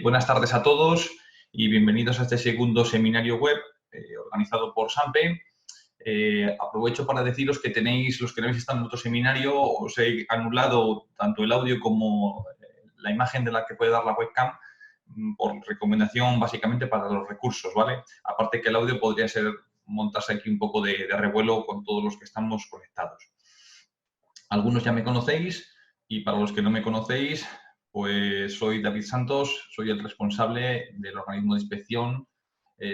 Buenas tardes a todos y bienvenidos a este segundo seminario web organizado por SAMPE. Aprovecho para deciros que tenéis, los que no habéis estado en otro seminario, os he anulado tanto el audio como la imagen de la que puede dar la webcam por recomendación básicamente para los recursos, ¿vale? Aparte que el audio podría ser montarse aquí un poco de revuelo con todos los que estamos conectados. Algunos ya me conocéis y para los que no me conocéis, pues soy David Santos, soy el responsable del organismo de inspección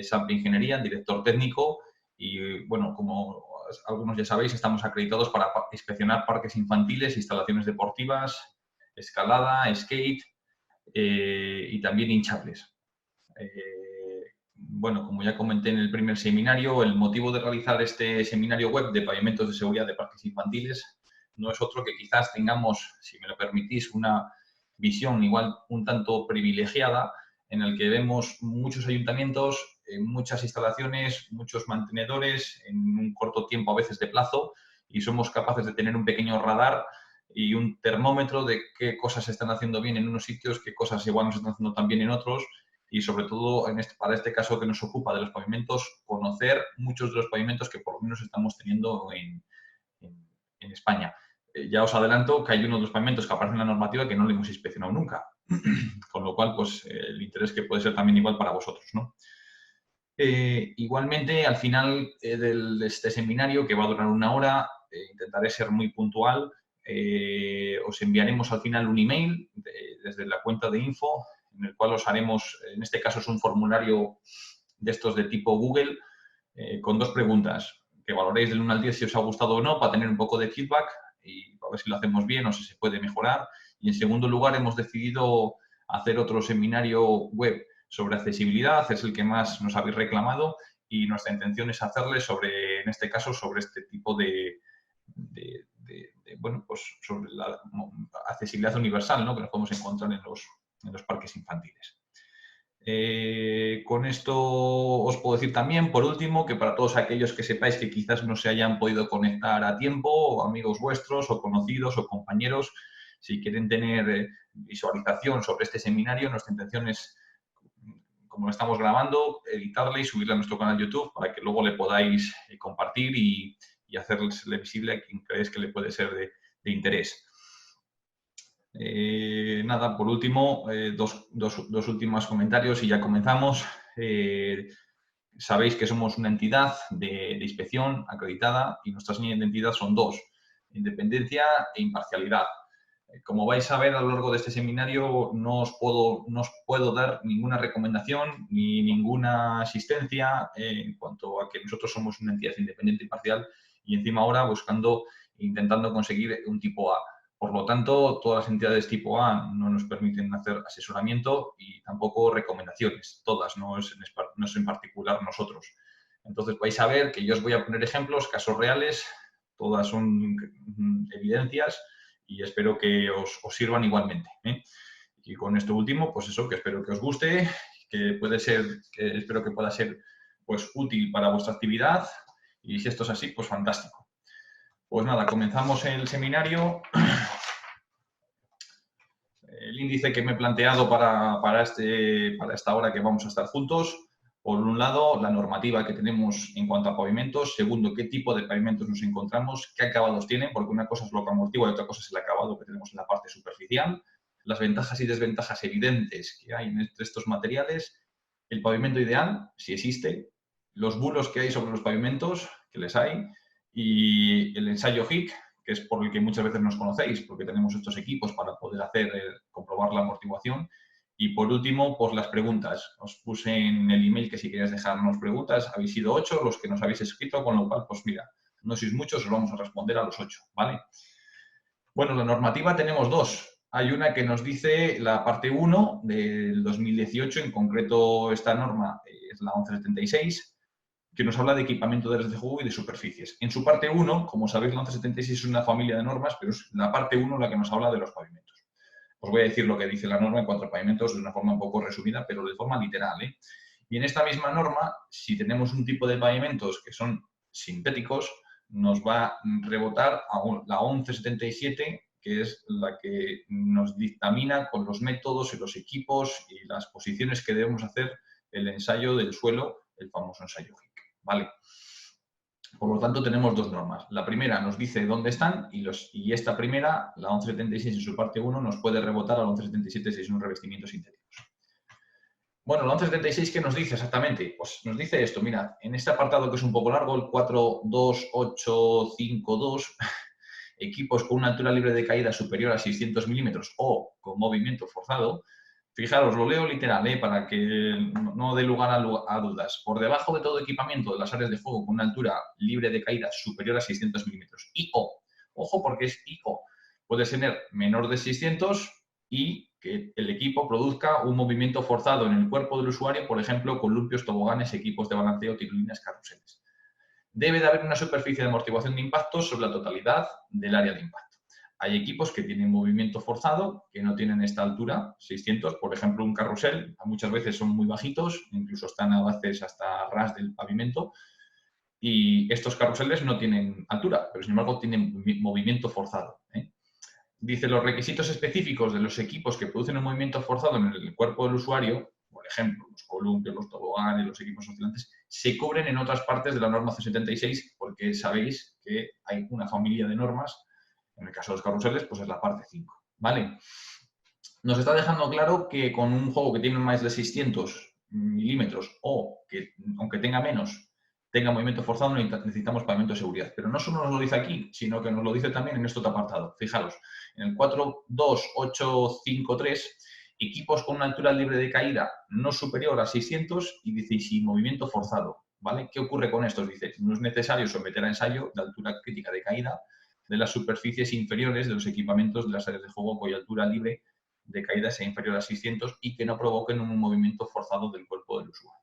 SAMPE Ingeniería, director técnico y, bueno, como algunos ya sabéis, estamos acreditados para inspeccionar parques infantiles, instalaciones deportivas, escalada, skate y también hinchables. Bueno, como ya comenté en el primer seminario, el motivo de realizar este seminario web de pavimentos de seguridad de parques infantiles no es otro que quizás tengamos, si me lo permitís, una visión igual un tanto privilegiada en el que vemos muchos ayuntamientos, muchas instalaciones, muchos mantenedores en un corto tiempo a veces de plazo y somos capaces de tener un pequeño radar y un termómetro de qué cosas se están haciendo bien en unos sitios, qué cosas igual no se están haciendo tan bien en otros y sobre todo para este caso que nos ocupa de los pavimentos, conocer muchos de los pavimentos que por lo menos estamos teniendo en España. Ya os adelanto que hay uno de los pavimentos que aparece en la normativa que no lo hemos inspeccionado nunca, con lo cual pues el interés que puede ser también igual para vosotros, ¿no? Igualmente, al final de este seminario, que va a durar 1 hora, intentaré ser muy puntual. Os enviaremos al final un email desde la cuenta de info, en el cual os haremos, en este caso es un formulario de estos de tipo Google, con 2 preguntas, que valoréis del 1 al 10 si os ha gustado o no, para tener un poco de feedback y a ver si lo hacemos bien o si se puede mejorar. Y en segundo lugar, hemos decidido hacer otro seminario web sobre accesibilidad, es el que más nos habéis reclamado y nuestra intención es hacerle sobre, en este caso, sobre este tipo bueno, pues sobre la accesibilidad universal, ¿no?, que nos podemos encontrar en los parques infantiles. Con esto os puedo decir también, por último, que para todos aquellos que sepáis que quizás no se hayan podido conectar a tiempo, o amigos vuestros, o conocidos, o compañeros, si quieren tener visualización sobre este seminario, nuestra intención es, como lo estamos grabando, editarle y subirle a nuestro canal de YouTube para que luego le podáis compartir y hacerle visible a quien creéis que le puede ser de interés. Nada, por último, dos últimos comentarios y ya comenzamos. Sabéis que somos una entidad de inspección acreditada y nuestras líneas de identidad son 2, independencia e imparcialidad. Como vais a ver a lo largo de este seminario, no os puedo dar ninguna recomendación ni ninguna asistencia en cuanto a que nosotros somos una entidad independiente e imparcial y encima ahora intentando conseguir un tipo A. Por lo tanto, todas las entidades tipo A no nos permiten hacer asesoramiento y tampoco recomendaciones, todas, no es en particular nosotros. Entonces vais a ver que yo os voy a poner ejemplos, casos reales, todas son evidencias y espero que os sirvan igualmente, ¿eh? Y con esto último, pues eso, que espero que os guste, que espero que pueda ser pues útil para vuestra actividad y si esto es así, pues fantástico. Pues nada, comenzamos el seminario. El índice que me he planteado para esta hora que vamos a estar juntos, por un lado, la normativa que tenemos en cuanto a pavimentos, segundo, qué tipo de pavimentos nos encontramos, qué acabados tienen, porque una cosa es lo que amortigua y otra cosa es el acabado que tenemos en la parte superficial, las ventajas y desventajas evidentes que hay entre estos materiales, el pavimento ideal, si existe, los bulos que hay sobre los pavimentos, que les hay, y el ensayo HIC, que es por el que muchas veces nos conocéis, porque tenemos estos equipos para poder comprobar la amortiguación. Y por último, pues las preguntas. Os puse en el email que si queréis dejarnos preguntas, habéis sido 8 los que nos habéis escrito, con lo cual, pues mira, no sois muchos, os vamos a responder a los 8, ¿vale? Bueno, la normativa tenemos 2. Hay una que nos dice la parte 1 del 2018, en concreto esta norma es la 1176, que nos habla de equipamiento de áreas de juego y de superficies. En su parte 1, como sabéis, la 1176 es una familia de normas, pero es la parte 1 la que nos habla de los pavimentos. Os voy a decir lo que dice la norma en cuanto a pavimentos de una forma un poco resumida, pero de forma literal, ¿eh? Y en esta misma norma, si tenemos un tipo de pavimentos que son sintéticos, nos va a rebotar a la 1177 que es la que nos dictamina con los métodos y los equipos y las posiciones que debemos hacer el ensayo del suelo, el famoso ensayo HIC, ¿vale? Por lo tanto, tenemos dos normas. La primera nos dice dónde están y esta primera, la 1176 en su parte 1, nos puede rebotar a la 1177 si son revestimientos sintéticos. Bueno, la 1176, ¿qué nos dice exactamente? Pues nos dice esto, mira, en este apartado que es un poco largo, el 42852, equipos con una altura libre de caída superior a 600 milímetros o con movimiento forzado. Fijaros, lo leo literal, para que no dé lugar a dudas. Por debajo de todo equipamiento de las áreas de juego con una altura libre de caída superior a 600 milímetros. Y o, ojo porque es y o, puede ser menor de 600 y que el equipo produzca un movimiento forzado en el cuerpo del usuario, por ejemplo, columpios, toboganes, equipos de balanceo, tirolinas, carruseles. Debe de haber una superficie de amortiguación de impactos sobre la totalidad del área de impacto. Hay equipos que tienen movimiento forzado, que no tienen esta altura, 600, por ejemplo, un carrusel, muchas veces son muy bajitos, incluso están a veces hasta ras del pavimento, y estos carruseles no tienen altura, pero sin embargo tienen movimiento forzado. Dice, los requisitos específicos de los equipos que producen un movimiento forzado en el cuerpo del usuario, por ejemplo, los columpios, los toboganes, los equipos oscilantes, se cubren en otras partes de la norma C76 porque sabéis que hay una familia de normas. En el caso de los carruseles, pues es la parte 5, ¿vale? Nos está dejando claro que con un juego que tiene más de 600 milímetros o que, aunque tenga menos, tenga movimiento forzado, necesitamos pavimento de seguridad. Pero no solo nos lo dice aquí, sino que nos lo dice también en este otro apartado. Fijaros, en el 42853, equipos con una altura libre de caída no superior a 600 y dice, sin movimiento forzado, ¿vale? ¿Qué ocurre con estos? Dice, no es necesario someter a ensayo de altura crítica de caída de las superficies inferiores de los equipamientos de las áreas de juego cuya altura libre de caída sea inferior a 600 y que no provoquen un movimiento forzado del cuerpo del usuario.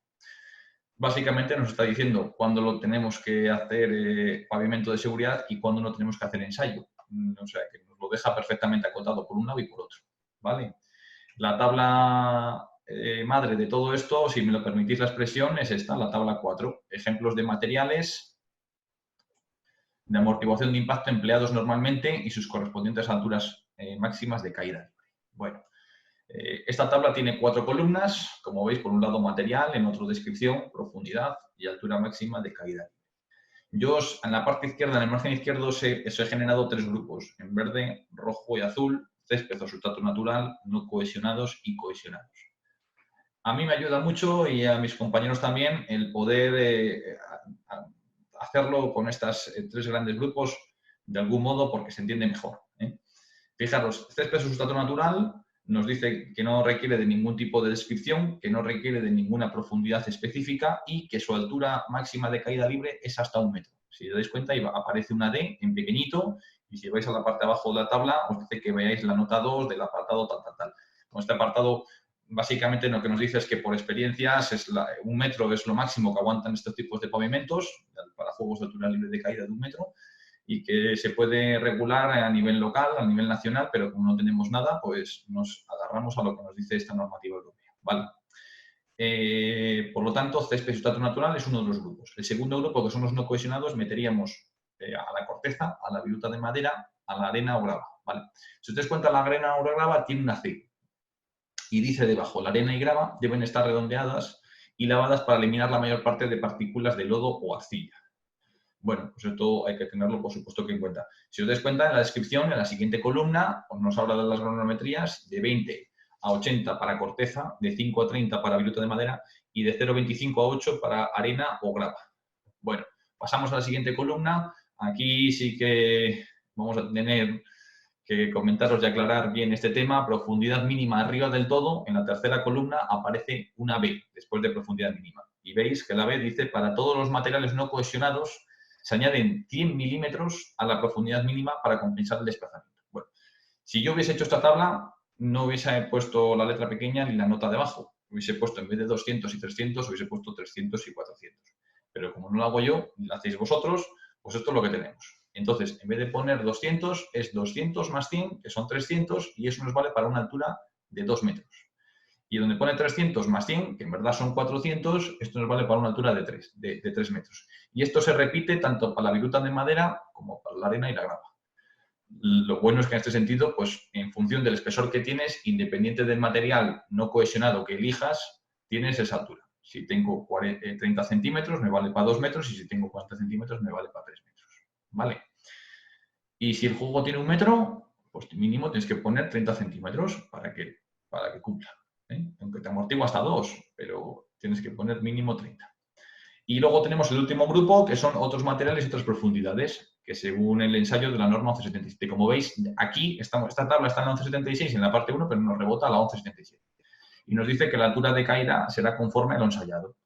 Básicamente nos está diciendo cuándo lo tenemos que hacer pavimento de seguridad y cuándo no tenemos que hacer ensayo. O sea, que nos lo deja perfectamente acotado por un lado y por otro, ¿vale? La tabla madre de todo esto, si me lo permitís la expresión, es esta, la tabla 4. Ejemplos de materiales de amortiguación de impacto empleados normalmente y sus correspondientes alturas máximas de caída. Bueno, esta tabla tiene 4 columnas, como veis, por un lado material, en otro descripción, profundidad y altura máxima de caída. Yo en la parte izquierda, en el margen izquierdo, os he generado 3 grupos, en verde, rojo y azul, césped o sustrato natural, no cohesionados y cohesionados. A mí me ayuda mucho y a mis compañeros también el poder hacerlo con estos 3 grandes grupos de algún modo porque se entiende mejor. Fijaros, césped o sustrato natural nos dice que no requiere de ningún tipo de descripción, que no requiere de ninguna profundidad específica y que su altura máxima de caída libre es hasta 1 metro. Si os dais cuenta, aparece una D en pequeñito y si vais a la parte de abajo de la tabla, os dice que veáis la nota 2 del apartado tal, tal, tal. Con este apartado, básicamente lo que nos dice es que por experiencias 1 metro es lo máximo que aguantan estos tipos de pavimentos para juegos de altura libre de caída de 1 metro y que se puede regular a nivel local, a nivel nacional, pero como no tenemos nada, pues nos agarramos a lo que nos dice esta normativa europea, ¿vale? Por lo tanto, césped y sustrato natural es uno de los grupos. El segundo grupo, que son los no cohesionados, meteríamos a la corteza, a la viruta de madera, a la arena o grava, ¿vale? Si ustedes cuentan, la arena o la grava tiene una C y dice debajo, la arena y grava deben estar redondeadas y lavadas para eliminar la mayor parte de partículas de lodo o arcilla. Bueno, pues esto hay que tenerlo, por supuesto, que en cuenta. Si os dais cuenta, en la descripción, en la siguiente columna, pues nos habla de las granometrías de 20 a 80 para corteza, de 5 a 30 para viruta de madera y de 0,25 a 8 para arena o grava. Bueno, pasamos a la siguiente columna. Aquí sí que vamos a tener que comentaros y aclarar bien este tema. Profundidad mínima arriba del todo. En la tercera columna aparece una B después de profundidad mínima. Y veis que la B dice, para todos los materiales no cohesionados, se añaden 100 milímetros a la profundidad mínima para compensar el desplazamiento. Bueno, si yo hubiese hecho esta tabla, no hubiese puesto la letra pequeña ni la nota debajo. Hubiese puesto, en vez de 200 y 300, hubiese puesto 300 y 400. Pero como no lo hago yo, lo hacéis vosotros, pues esto es lo que tenemos. Entonces, en vez de poner 200, es 200 más 100, que son 300, y eso nos vale para una altura de 2 metros. Y donde pone 300 más 100, que en verdad son 400, esto nos vale para una altura de 3 metros. Y esto se repite tanto para la viruta de madera como para la arena y la grava. Lo bueno es que en este sentido, pues en función del espesor que tienes, independiente del material no cohesionado que elijas, tienes esa altura. Si tengo 30 centímetros, me vale para 2 metros, y si tengo 40 centímetros, me vale para 3 metros. ¿Vale? Y si el juego tiene 1 metro, pues mínimo tienes que poner 30 centímetros para que cumpla. Aunque te amortigua hasta 2, pero tienes que poner mínimo 30. Y luego tenemos el último grupo, que son otros materiales y otras profundidades, que según el ensayo de la norma 1177. Como veis, aquí esta tabla está en la 1176 en la parte 1, pero nos rebota a la 1177. Y nos dice que la altura de caída será conforme a lo ensayado.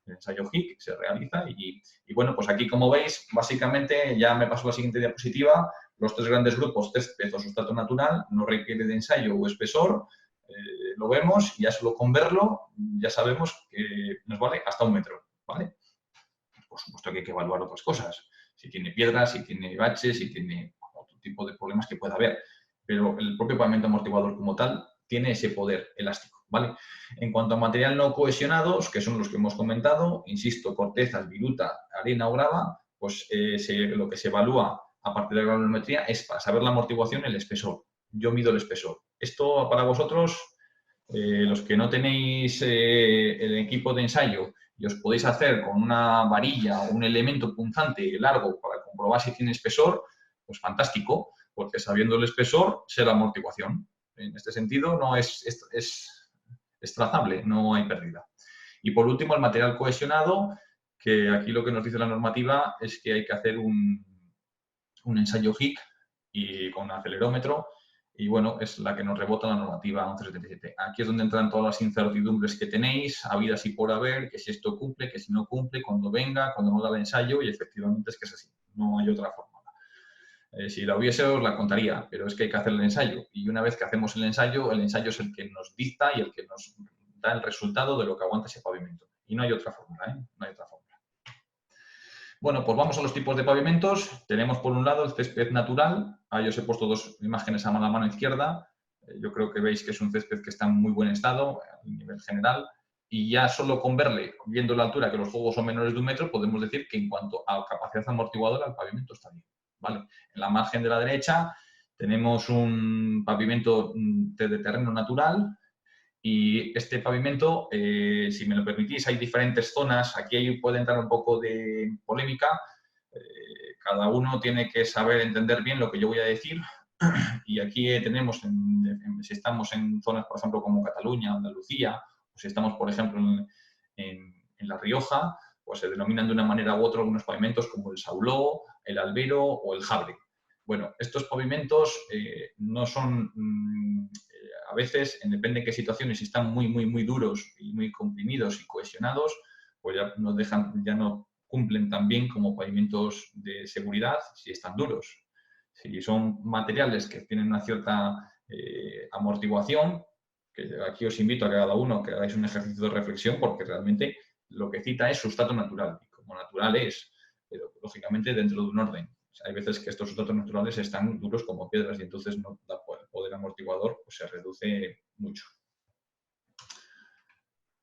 El ensayo HIC se realiza y bueno, pues aquí, como veis, básicamente, ya me paso a la siguiente diapositiva, los 3 grandes grupos, césped o sustrato natural, no requiere de ensayo o espesor, lo vemos, y ya solo con verlo ya sabemos que nos vale hasta 1 metro, ¿vale? Por supuesto que hay que evaluar otras cosas, si tiene piedras, si tiene baches, si tiene otro tipo de problemas que pueda haber, pero el propio pavimento amortiguador como tal tiene ese poder elástico, ¿vale? En cuanto a material no cohesionados, que son los que hemos comentado, insisto, cortezas, viruta, arena o grava, pues lo que se evalúa a partir de la granulometría es, para saber la amortiguación, el espesor. Yo mido el espesor. Esto para vosotros, los que no tenéis el equipo de ensayo y os podéis hacer con una varilla o un elemento punzante largo para comprobar si tiene espesor, pues fantástico, porque sabiendo el espesor, sé la amortiguación. En este sentido, no es trazable, no hay pérdida. Y por último, el material cohesionado, que aquí lo que nos dice la normativa es que hay que hacer un ensayo HIC y con un acelerómetro, y bueno, es la que nos rebota la normativa 1177. Aquí es donde entran todas las incertidumbres que tenéis, habidas y por haber, que si esto cumple, que si no cumple, cuando venga, cuando no da el ensayo, y efectivamente es que es así, no hay otra forma. Si la hubiese os la contaría, pero es que hay que hacer el ensayo. Y una vez que hacemos el ensayo es el que nos dicta y el que nos da el resultado de lo que aguanta ese pavimento. Y no hay otra fórmula, ¿eh? No hay otra fórmula. Bueno, pues vamos a los tipos de pavimentos. Tenemos por un lado el césped natural. Ahí os he puesto 2 imágenes a la mano izquierda. Yo creo que veis que es un césped que está en muy buen estado a nivel general. Y ya solo con verle, viendo la altura, que los juegos son menores de 1 metro, podemos decir que en cuanto a capacidad amortiguadora, el pavimento está bien. ¿Vale? En la margen de la derecha tenemos un pavimento de terreno natural. Y este pavimento, si me lo permitís, hay diferentes zonas. Aquí puede entrar un poco de polémica. Cada uno tiene que saber entender bien lo que yo voy a decir. Y aquí tenemos, si estamos en zonas, por ejemplo, como Cataluña, Andalucía, o si estamos, por ejemplo, en La Rioja, pues se denominan de una manera u otra algunos pavimentos como el sauló, el albero o el jabre. Bueno, estos pavimentos no son, a veces, depende de qué situaciones, si están muy, muy, muy duros y muy comprimidos y cohesionados, pues ya no cumplen tan bien como pavimentos de seguridad si están duros. Si son materiales que tienen una cierta amortiguación, que aquí os invito a que cada uno que hagáis un ejercicio de reflexión, porque realmente lo que cita es sustrato natural, y como natural es, pero lógicamente dentro de un orden. O sea, hay veces que estos sustratos naturales están duros como piedras y entonces no da el poder amortiguador, pues se reduce mucho.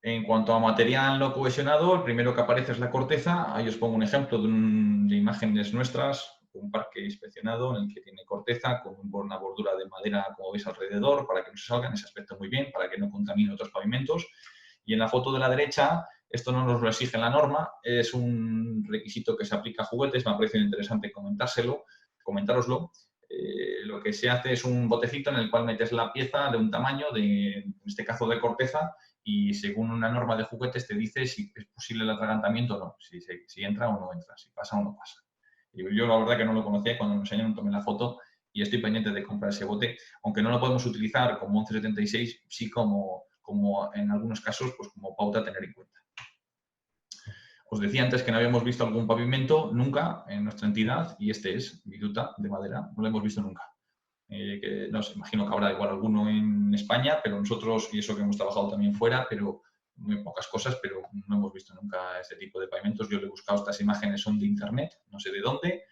En cuanto a material no cohesionado, el primero que aparece es la corteza. Ahí os pongo un ejemplo de imágenes nuestras, un parque inspeccionado en el que tiene corteza con una bordura de madera, como veis, alrededor, para que no se salgan, ese aspecto muy bien, para que no contamine otros pavimentos. Y en la foto de la derecha, esto no nos lo exige la norma, es un requisito que se aplica a juguetes, me ha parecido interesante comentároslo. Lo que se hace es un botecito en el cual metes la pieza de un tamaño, en este caso de corteza, y según una norma de juguetes te dice si es posible el atragantamiento o no, si entra o no entra, si pasa o no pasa. Y yo la verdad que no lo conocía, cuando me enseñaron tomé la foto y estoy pendiente de comprar ese bote, aunque no lo podemos utilizar como 1176, sí como en algunos casos, pues como pauta a tener en cuenta. Os decía antes que no habíamos visto algún pavimento nunca en nuestra entidad y este es viruta de madera, no lo hemos visto nunca. Que no sé, imagino que habrá igual alguno en España, pero nosotros, y eso que hemos trabajado también fuera, pero muy pocas cosas, pero no hemos visto nunca este tipo de pavimentos. Yo le he buscado, estas imágenes son de internet, no sé de dónde,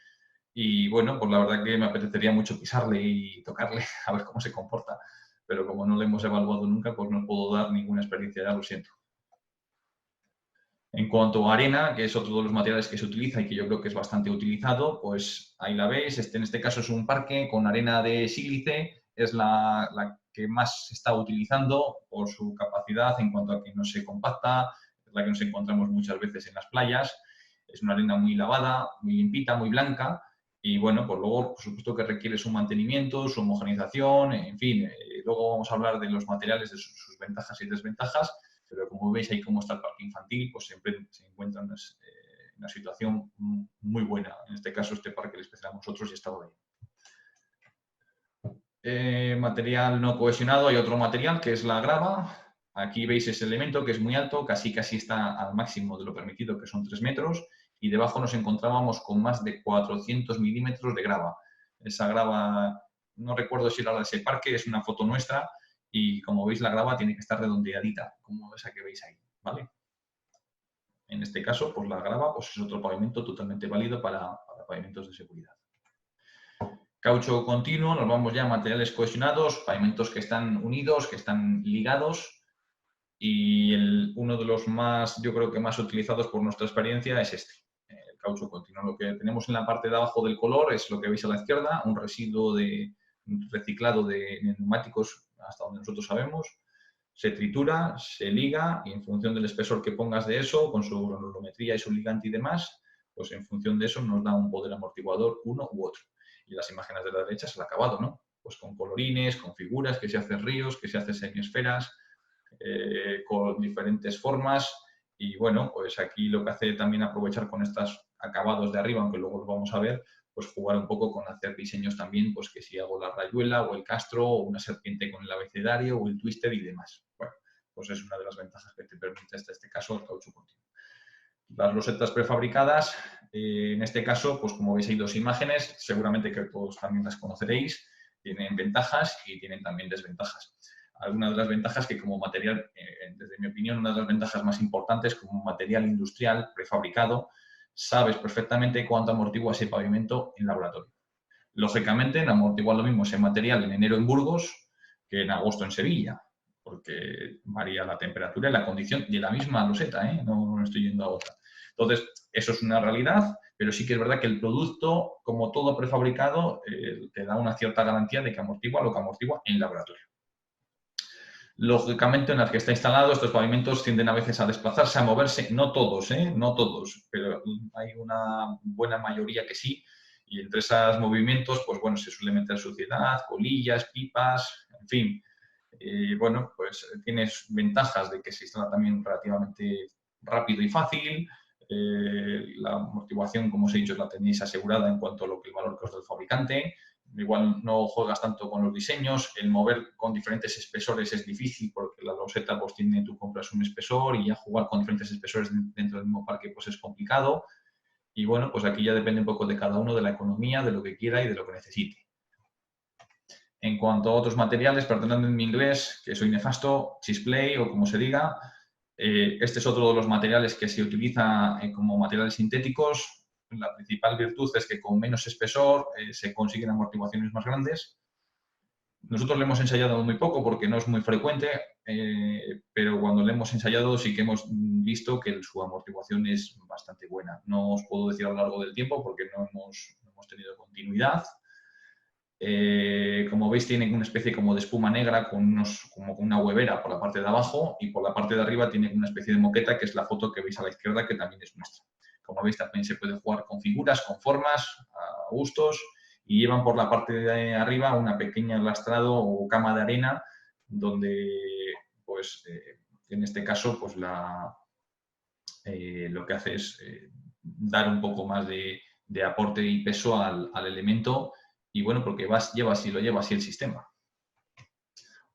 y bueno, pues la verdad que me apetecería mucho pisarle y tocarle a ver cómo se comporta, pero como no lo hemos evaluado nunca, pues no puedo dar ninguna experiencia, ya lo siento. En cuanto a arena, que es otro de los materiales que se utiliza y que yo creo que es bastante utilizado, pues ahí la veis. En este caso es un parque con arena de sílice, es la que más se está utilizando por su capacidad en cuanto a que no se compacta, es la que nos encontramos muchas veces en las playas. Es una arena muy lavada, muy limpita, muy blanca y bueno, pues luego por supuesto que requiere su mantenimiento, su homogenización, en fin. Luego vamos a hablar de los materiales, de sus ventajas y desventajas, pero como veis ahí cómo está el parque infantil, pues siempre se encuentra en una situación muy buena. En este caso, este parque le especial a nosotros y está bien. Material no cohesionado, hay otro material que es la grava. Aquí veis ese elemento que es muy alto, casi está al máximo de lo permitido, que son 3 metros, y debajo nos encontrábamos con más de 400 milímetros de grava. Esa grava, no recuerdo si era la de ese parque, es una foto nuestra, y como veis la grava tiene que estar redondeadita, como esa que veis ahí, ¿vale? En este caso, pues la grava pues es otro pavimento totalmente válido para pavimentos de seguridad. Caucho continuo, nos vamos ya a materiales cohesionados, pavimentos que están unidos, que están ligados, y uno de los más, yo creo que más utilizados por nuestra experiencia es este, el caucho continuo. Lo que tenemos en la parte de abajo del color es lo que veis a la izquierda, un residuo de reciclado de neumáticos hasta donde nosotros sabemos. Se tritura, se liga y en función del espesor que pongas de eso, con su granulometría y su ligante y demás, pues en función de eso nos da un poder amortiguador uno u otro. Y las imágenes de la derecha es el acabado, ¿no? Pues con colorines, con figuras, que se hacen ríos, que se hacen semiesferas, con diferentes formas. Y bueno, pues aquí lo que hace también aprovechar con estos acabados de arriba, aunque luego los vamos a ver, pues jugar un poco con hacer diseños también, pues que si hago la rayuela o el castro o una serpiente con el abecedario o el twister y demás. Bueno, pues es una de las ventajas que te permite este caso el caucho continuo. Las losetas prefabricadas, en este caso, pues como veis hay dos imágenes, seguramente que todos también las conoceréis, tienen ventajas y tienen también desventajas. Algunas de las ventajas que como material, desde mi opinión, una de las ventajas más importantes como material industrial prefabricado, sabes perfectamente cuánto amortigua ese pavimento en laboratorio. Lógicamente, no amortigua lo mismo ese material en enero en Burgos que en agosto en Sevilla, porque varía la temperatura y la condición de la misma loseta, ¿eh? No estoy yendo a otra. Entonces, eso es una realidad, pero sí que es verdad que el producto, como todo prefabricado, te da una cierta garantía de que amortigua lo que amortigua en laboratorio. Lógicamente, una vez que está instalado, estos pavimentos tienden a veces a desplazarse, a moverse, no todos, no todos, pero hay una buena mayoría que sí, y entre esos movimientos, pues bueno, se suele meter suciedad, colillas, pipas, en fin. Bueno, pues tienes ventajas de que se instala también relativamente rápido y fácil. La amortiguación, como os he dicho, la tenéis asegurada en cuanto a lo que el valor que os da el fabricante. Igual no juegas tanto con los diseños, el mover con diferentes espesores es difícil porque la loseta pues tú compras un espesor y ya jugar con diferentes espesores dentro del mismo parque pues es complicado. Y bueno, pues aquí ya depende un poco de cada uno, de la economía, de lo que quiera y de lo que necesite. En cuanto a otros materiales, perdonadme en mi inglés, que soy nefasto, chisplay o como se diga, este es otro de los materiales que se utiliza como materiales sintéticos. La principal virtud es que con menos espesor se consiguen amortiguaciones más grandes. Nosotros lo hemos ensayado muy poco porque no es muy frecuente, pero cuando lo hemos ensayado sí que hemos visto que su amortiguación es bastante buena. No os puedo decir a lo largo del tiempo porque no hemos tenido continuidad. Como veis, tiene una especie como de espuma negra como con una huevera por la parte de abajo y por la parte de arriba tiene una especie de moqueta, que es la foto que veis a la izquierda, que también es nuestra. Como veis, también se puede jugar con figuras, con formas, a gustos, y llevan por la parte de arriba una pequeña lastrado o cama de arena donde, pues, en este caso, pues lo que hace es dar un poco más de aporte y peso al elemento. Y bueno, porque lo lleva así el sistema.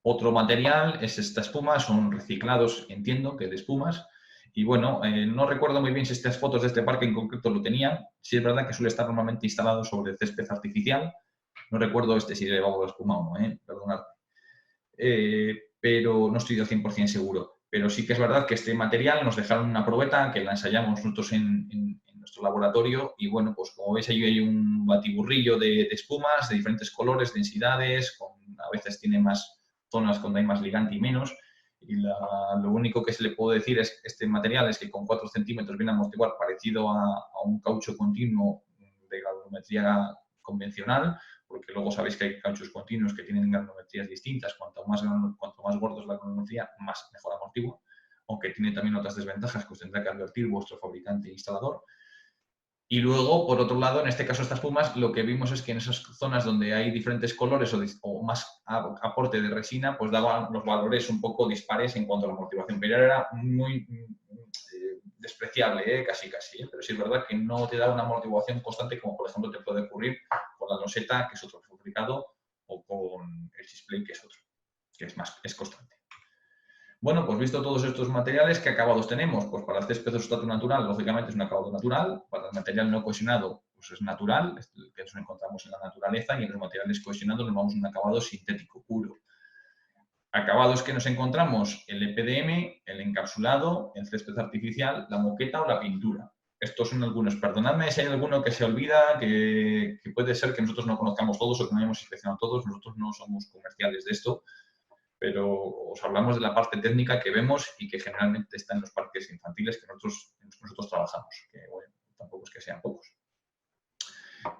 Otro material es esta espuma, son reciclados, entiendo, que de espumas. Y bueno, no recuerdo muy bien si estas fotos de este parque en concreto lo tenían. Sí es verdad que suele estar normalmente instalado sobre césped artificial. No recuerdo si llevaba la espuma o no, perdonadme. Pero no estoy del 100% seguro. Pero sí que es verdad que este material nos dejaron una probeta que la ensayamos nosotros en nuestro laboratorio y bueno, pues como veis ahí hay un batiburrillo de espumas de diferentes colores, densidades, a veces tiene más zonas donde hay más ligante y menos. Lo único que se le puedo decir es que este material es que con 4 centímetros viene a amortiguar parecido a un caucho continuo de granulometría convencional, porque luego sabéis que hay cauchos continuos que tienen granulometrías distintas. Cuanto más gordo es la granulometría, más mejor amortigua, aunque tiene también otras desventajas que os tendrá que advertir vuestro fabricante e instalador. Y luego, por otro lado, en este caso estas plumas, lo que vimos es que en esas zonas donde hay diferentes colores o más aporte de resina, pues daban los valores un poco dispares en cuanto a la amortiguación. Pero era muy despreciable, casi, pero sí es verdad que no te da una amortiguación constante como, por ejemplo, te puede ocurrir con la loseta, que es otro fabricado, o con el Chisplay, que es otro, que es constante. Bueno, pues visto todos estos materiales, ¿qué acabados tenemos? Pues para el césped o sustrato natural, lógicamente es un acabado natural. Para el material no cohesionado, pues es natural, es el que nos encontramos en la naturaleza, y en los materiales cohesionados nos vamos a un acabado sintético puro. Acabados que nos encontramos, el EPDM, el encapsulado, el césped artificial, la moqueta o la pintura. Estos son algunos. Perdonadme si hay alguno que se olvida, que puede ser que nosotros no conozcamos todos o que no hayamos inspeccionado todos. Nosotros no somos comerciales de esto, pero os hablamos de la parte técnica que vemos y que generalmente está en los parques infantiles que nosotros trabajamos, que bueno, tampoco es que sean pocos.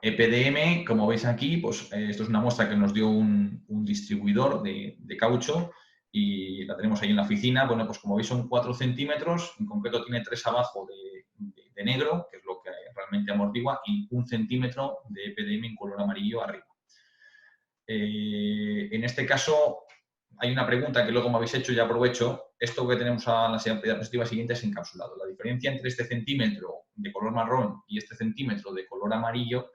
EPDM, como veis aquí, pues esto es una muestra que nos dio un distribuidor de caucho y la tenemos ahí en la oficina. Bueno, pues como veis son 4 centímetros, en concreto tiene 3 abajo de negro, que es lo que realmente amortigua, y 1 centímetro de EPDM en color amarillo arriba. En este caso, hay una pregunta que luego me habéis hecho y aprovecho. Esto que tenemos a la diapositiva siguiente es encapsulado. La diferencia entre este centímetro de color marrón y este centímetro de color amarillo,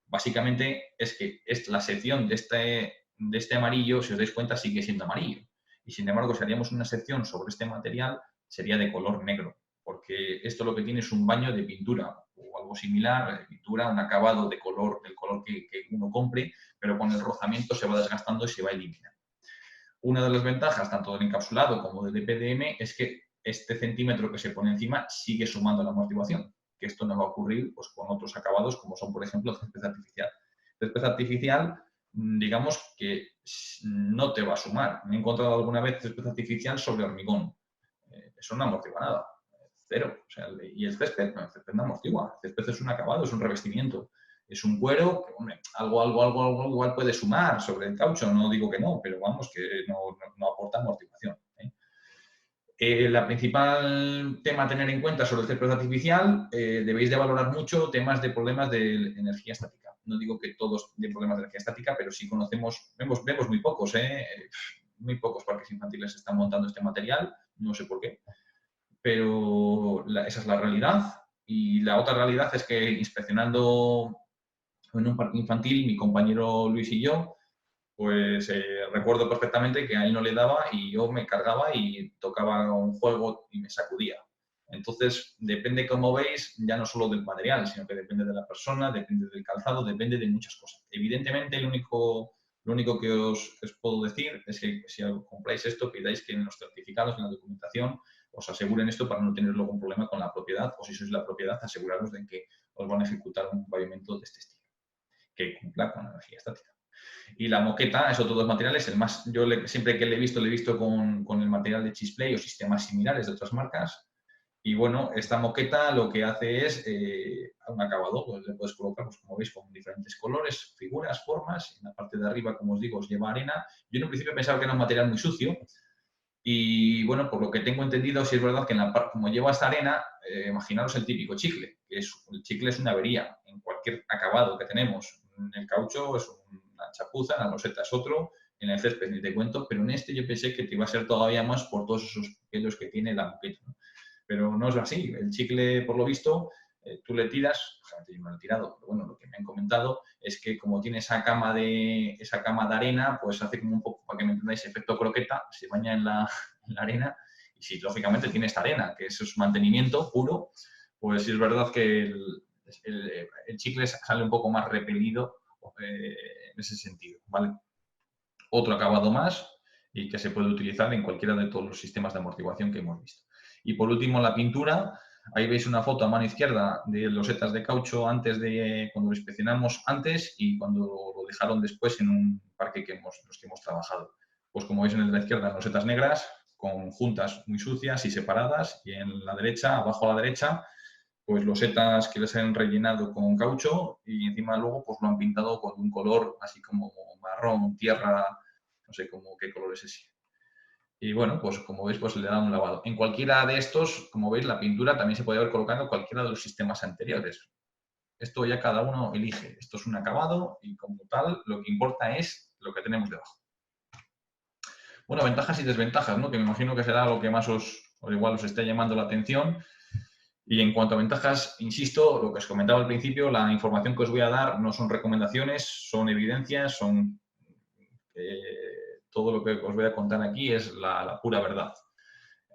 básicamente es que la sección de este amarillo, si os dais cuenta, sigue siendo amarillo. Y sin embargo, si haríamos una sección sobre este material, sería de color negro, porque esto lo que tiene es un baño de pintura o algo similar, de pintura, un acabado del color que uno compre, pero con el rozamiento se va desgastando y se va eliminando. Una de las ventajas, tanto del encapsulado como del EPDM, es que este centímetro que se pone encima sigue sumando la amortiguación, que esto no va a ocurrir pues, con otros acabados, como son, por ejemplo, el césped artificial. El césped artificial, digamos que no te va a sumar. Me he encontrado alguna vez césped artificial sobre hormigón. Eso no amortigua nada. Cero. O sea, y el césped no amortigua. El césped es un acabado, es un revestimiento. Es un cuero que, hombre, algo igual puede sumar sobre el caucho, no digo que no, pero vamos, que no aporta amortiguación. La principal tema a tener en cuenta sobre el césped artificial, debéis de valorar mucho temas de problemas de energía estática. No digo que todos den problemas de energía estática, pero sí vemos muy pocos, muy pocos parques infantiles están montando este material, no sé por qué, pero esa es la realidad. Y la otra realidad es que inspeccionando en un parque infantil, mi compañero Luis y yo, pues recuerdo perfectamente que a él no le daba y yo me cargaba y tocaba un juego y me sacudía. Entonces, depende, como veis, ya no solo del material, sino que depende de la persona, depende del calzado, depende de muchas cosas. Evidentemente, lo único que os puedo decir es que si compráis esto, pidáis que en los certificados, en la documentación, os aseguren esto para no tener luego un problema con la propiedad, o si sois la propiedad, aseguraros de que os van a ejecutar un pavimento de este estilo, que cumpla con la energía estática. Y la moqueta es otro de los materiales, yo siempre que le he visto con el material de Chisplay o sistemas similares de otras marcas. Y bueno, esta moqueta lo que hace es un acabado, pues le puedes colocar, pues, como veis, con diferentes colores, figuras, formas. En la parte de arriba, como os digo, os lleva arena. Yo en un principio pensaba que era un material muy sucio. Y bueno, por lo que tengo entendido, sí es verdad que como lleva esta arena, imaginaros el típico chicle, el chicle es una avería en cualquier acabado que tenemos. En el caucho es una chapuza, en la loseta es otro, en el césped ni te cuento, pero en este yo pensé que te iba a ser todavía más por todos esos pelos que tiene la moqueta, ¿no? Pero no es así. El chicle, por lo visto, tú le tiras, yo no lo he tirado, pero bueno, lo que me han comentado es que como tiene esa cama de arena, pues hace como un poco, para que me entendáis, efecto croqueta, se baña en la arena y si lógicamente tiene esta arena, que es mantenimiento puro, pues sí es verdad que el chicle sale un poco más repelido en ese sentido, ¿vale? Otro acabado más y que se puede utilizar en cualquiera de todos los sistemas de amortiguación que hemos visto. Y por último, la pintura. Ahí veis una foto a mano izquierda de losetas de caucho cuando lo inspeccionamos antes y cuando lo dejaron después en un parque los que hemos trabajado. Pues como veis en la izquierda, losetas negras con juntas muy sucias y separadas, y en la derecha, abajo a la derecha, pues losetas que les han rellenado con caucho y encima luego pues lo han pintado con un color así como marrón, tierra, no sé cómo qué color es ese. Y bueno, pues como veis, pues le da un lavado. En cualquiera de estos, como veis, la pintura también se puede haber colocado en cualquiera de los sistemas anteriores. Esto ya cada uno elige. Esto es un acabado y como tal, lo que importa es lo que tenemos debajo. Bueno, ventajas y desventajas, ¿no? Que me imagino que será lo que más o igual os esté llamando la atención. Y en cuanto a ventajas, insisto, lo que os comentaba al principio, la información que os voy a dar no son recomendaciones, son evidencias, son todo lo que os voy a contar aquí es la pura verdad.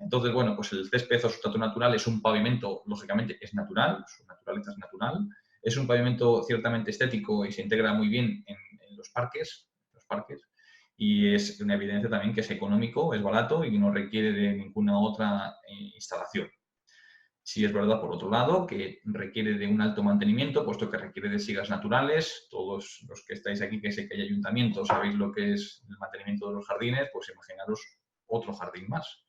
Entonces, bueno, pues el césped o sustrato natural es un pavimento, lógicamente es natural, su naturaleza es natural, es un pavimento ciertamente estético y se integra muy bien en los parques, y es una evidencia también que es económico, es barato y no requiere de ninguna otra instalación. Sí es verdad, por otro lado, que requiere de un alto mantenimiento, puesto que requiere de sigas naturales. Todos los que estáis aquí, que sé que hay ayuntamientos, sabéis lo que es el mantenimiento de los jardines, pues imaginaros otro jardín más.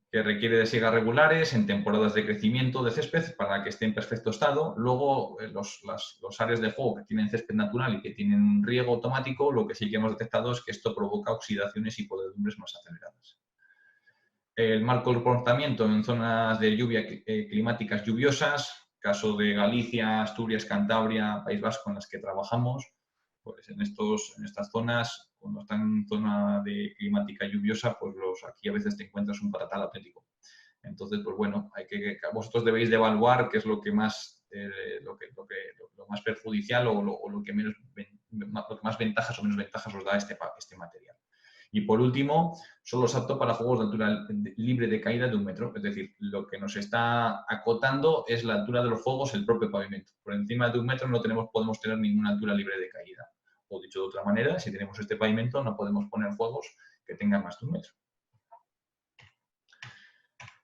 Que requiere de sigas regulares en temporadas de crecimiento de césped para que esté en perfecto estado. Luego, los áreas de juego que tienen césped natural y que tienen riego automático, lo que sí que hemos detectado es que esto provoca oxidaciones y podredumbres más aceleradas. El mal comportamiento en zonas de lluvia climáticas lluviosas, caso de Galicia, Asturias, Cantabria, País Vasco, en las que trabajamos, pues en estas zonas, cuando están en zona de climática lluviosa, pues aquí a veces te encuentras un patatal auténtico. Entonces, pues bueno, vosotros debéis de evaluar qué es lo que más, lo más perjudicial o lo que más ventajas o menos ventajas os da este material. Y por último, solo es apto para juegos de altura libre de caída de 1 metro. Es decir, lo que nos está acotando es la altura de los juegos, el propio pavimento. Por encima de 1 metro no podemos tener ninguna altura libre de caída. O dicho de otra manera, si tenemos este pavimento no podemos poner juegos que tengan más de 1 metro.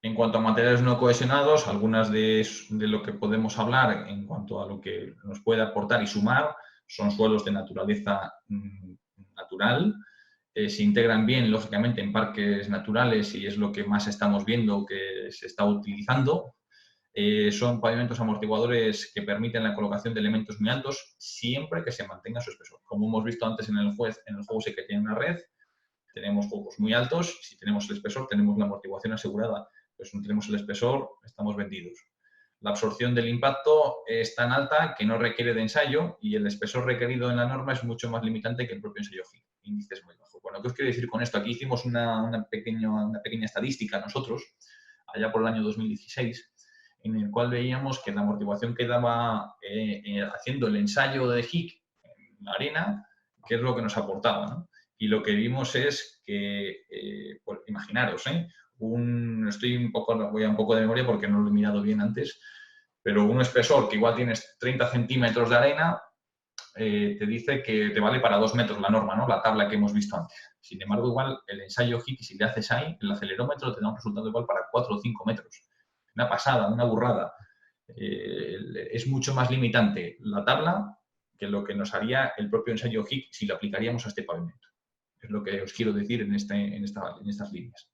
En cuanto a materiales no cohesionados, algunas de lo que podemos hablar en cuanto a lo que nos puede aportar y sumar son suelos de naturaleza natural. Se integran bien, lógicamente, en parques naturales y es lo que más estamos viendo que se está utilizando. Son pavimentos amortiguadores que permiten la colocación de elementos muy altos siempre que se mantenga su espesor. Como hemos visto antes en el juego sí que tiene una red, tenemos juegos muy altos, si tenemos el espesor tenemos la amortiguación asegurada, pero si no tenemos el espesor estamos vendidos. La absorción del impacto es tan alta que no requiere de ensayo y el espesor requerido en la norma es mucho más limitante que el propio ensayo HIC. Índices muy bajos. Bueno, ¿qué os quiero decir con esto? Aquí hicimos una pequeña estadística nosotros, allá por el año 2016, en el cual veíamos que la amortiguación que daba haciendo el ensayo de HIC en la arena, qué es lo que nos aportaba, ¿no? Y lo que vimos es que, pues, imaginaros, voy a un poco de memoria porque no lo he mirado bien antes, pero un espesor que igual tienes 30 centímetros de arena, te dice que te vale para 2 metros la norma, ¿no? La tabla que hemos visto antes. Sin embargo, igual el ensayo HIC, si le haces ahí, el acelerómetro te da un resultado igual para 4 o 5 metros. Una pasada, una burrada. Es mucho más limitante la tabla que lo que nos haría el propio ensayo HIC si lo aplicaríamos a este pavimento. Es lo que os quiero decir en estas líneas.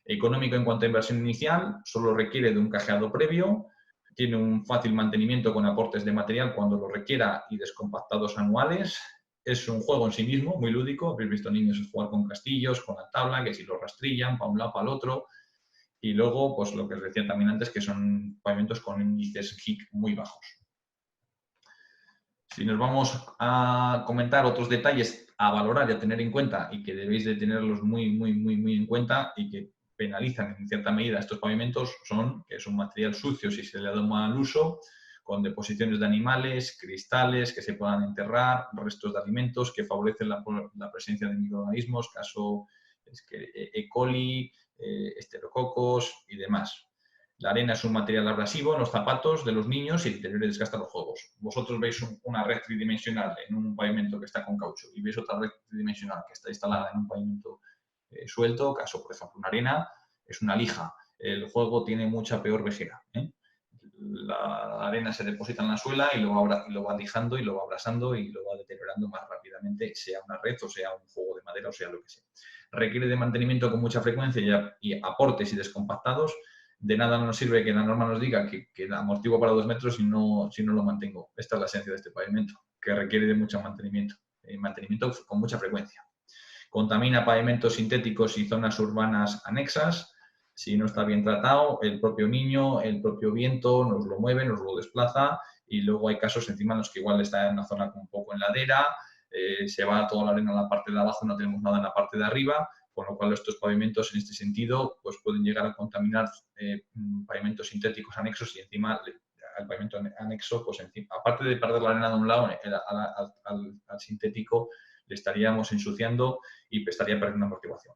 Económico en cuanto a inversión inicial, solo requiere de un cajeado previo, tiene un fácil mantenimiento con aportes de material cuando lo requiera y descompactados anuales. Es un juego en sí mismo, muy lúdico. Habéis visto niños jugar con castillos, con la tabla, que si lo rastrillan para un lado, para el otro. Y luego, pues lo que os decía también antes, que son pavimentos con índices HIC muy bajos. Si nos vamos a comentar otros detalles a valorar y a tener en cuenta y que debéis de tenerlos muy en cuenta y que penalizan en cierta medida estos pavimentos, son que es un material sucio si se le da un mal uso, con deposiciones de animales, cristales que se puedan enterrar, restos de alimentos que favorecen la presencia de microorganismos, caso E. coli, esterococos y demás. La arena es un material abrasivo en los zapatos de los niños y deteriora y desgasta los juegos. Vosotros veis una red tridimensional en un pavimento que está con caucho y veis otra red tridimensional que está instalada en un pavimento suelto, caso, por ejemplo, una arena, es una lija. El juego tiene mucha peor vejera. La arena se deposita en la suela y lo va lijando y lo va abrasando y lo va deteriorando más rápidamente, sea una red o sea un juego de madera o sea lo que sea. requiere de mantenimiento con mucha frecuencia y aportes y descompactados, de nada nos sirve que la norma nos diga que amortigua para 2 metros si no lo mantengo. Esta es la esencia de este pavimento, que requiere de mucho mantenimiento, mantenimiento con mucha frecuencia. Contamina pavimentos sintéticos y zonas urbanas anexas. Si no está bien tratado, el propio niño, el propio viento nos lo mueve, nos lo desplaza, y luego hay casos encima en los que igual está en una zona un poco en ladera, se va toda la arena a la parte de abajo, no tenemos nada en la parte de arriba, con lo cual estos pavimentos en este sentido pues pueden llegar a contaminar pavimentos sintéticos anexos, y encima al pavimento anexo, pues encima, aparte de perder la arena de un lado, al sintético le estaríamos ensuciando y estaría perdiendo amortiguación.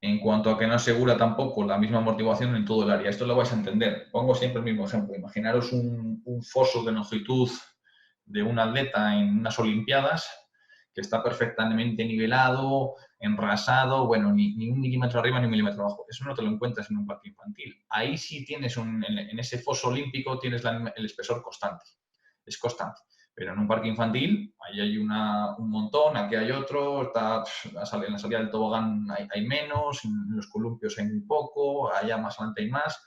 En cuanto a que no asegura tampoco la misma amortiguación en todo el área, esto lo vais a entender. Pongo siempre el mismo ejemplo. Imaginaros un foso de longitud de un atleta en unas Olimpiadas que está perfectamente nivelado, enrasado, bueno, ni un milímetro arriba ni un milímetro abajo. Eso no te lo encuentras en un parque infantil. Ahí sí tienes, en ese foso olímpico tienes el espesor constante. Es constante. Pero en un parque infantil, ahí hay un montón, aquí hay otro, en la salida del tobogán hay menos, en los columpios hay muy poco, allá más adelante hay más.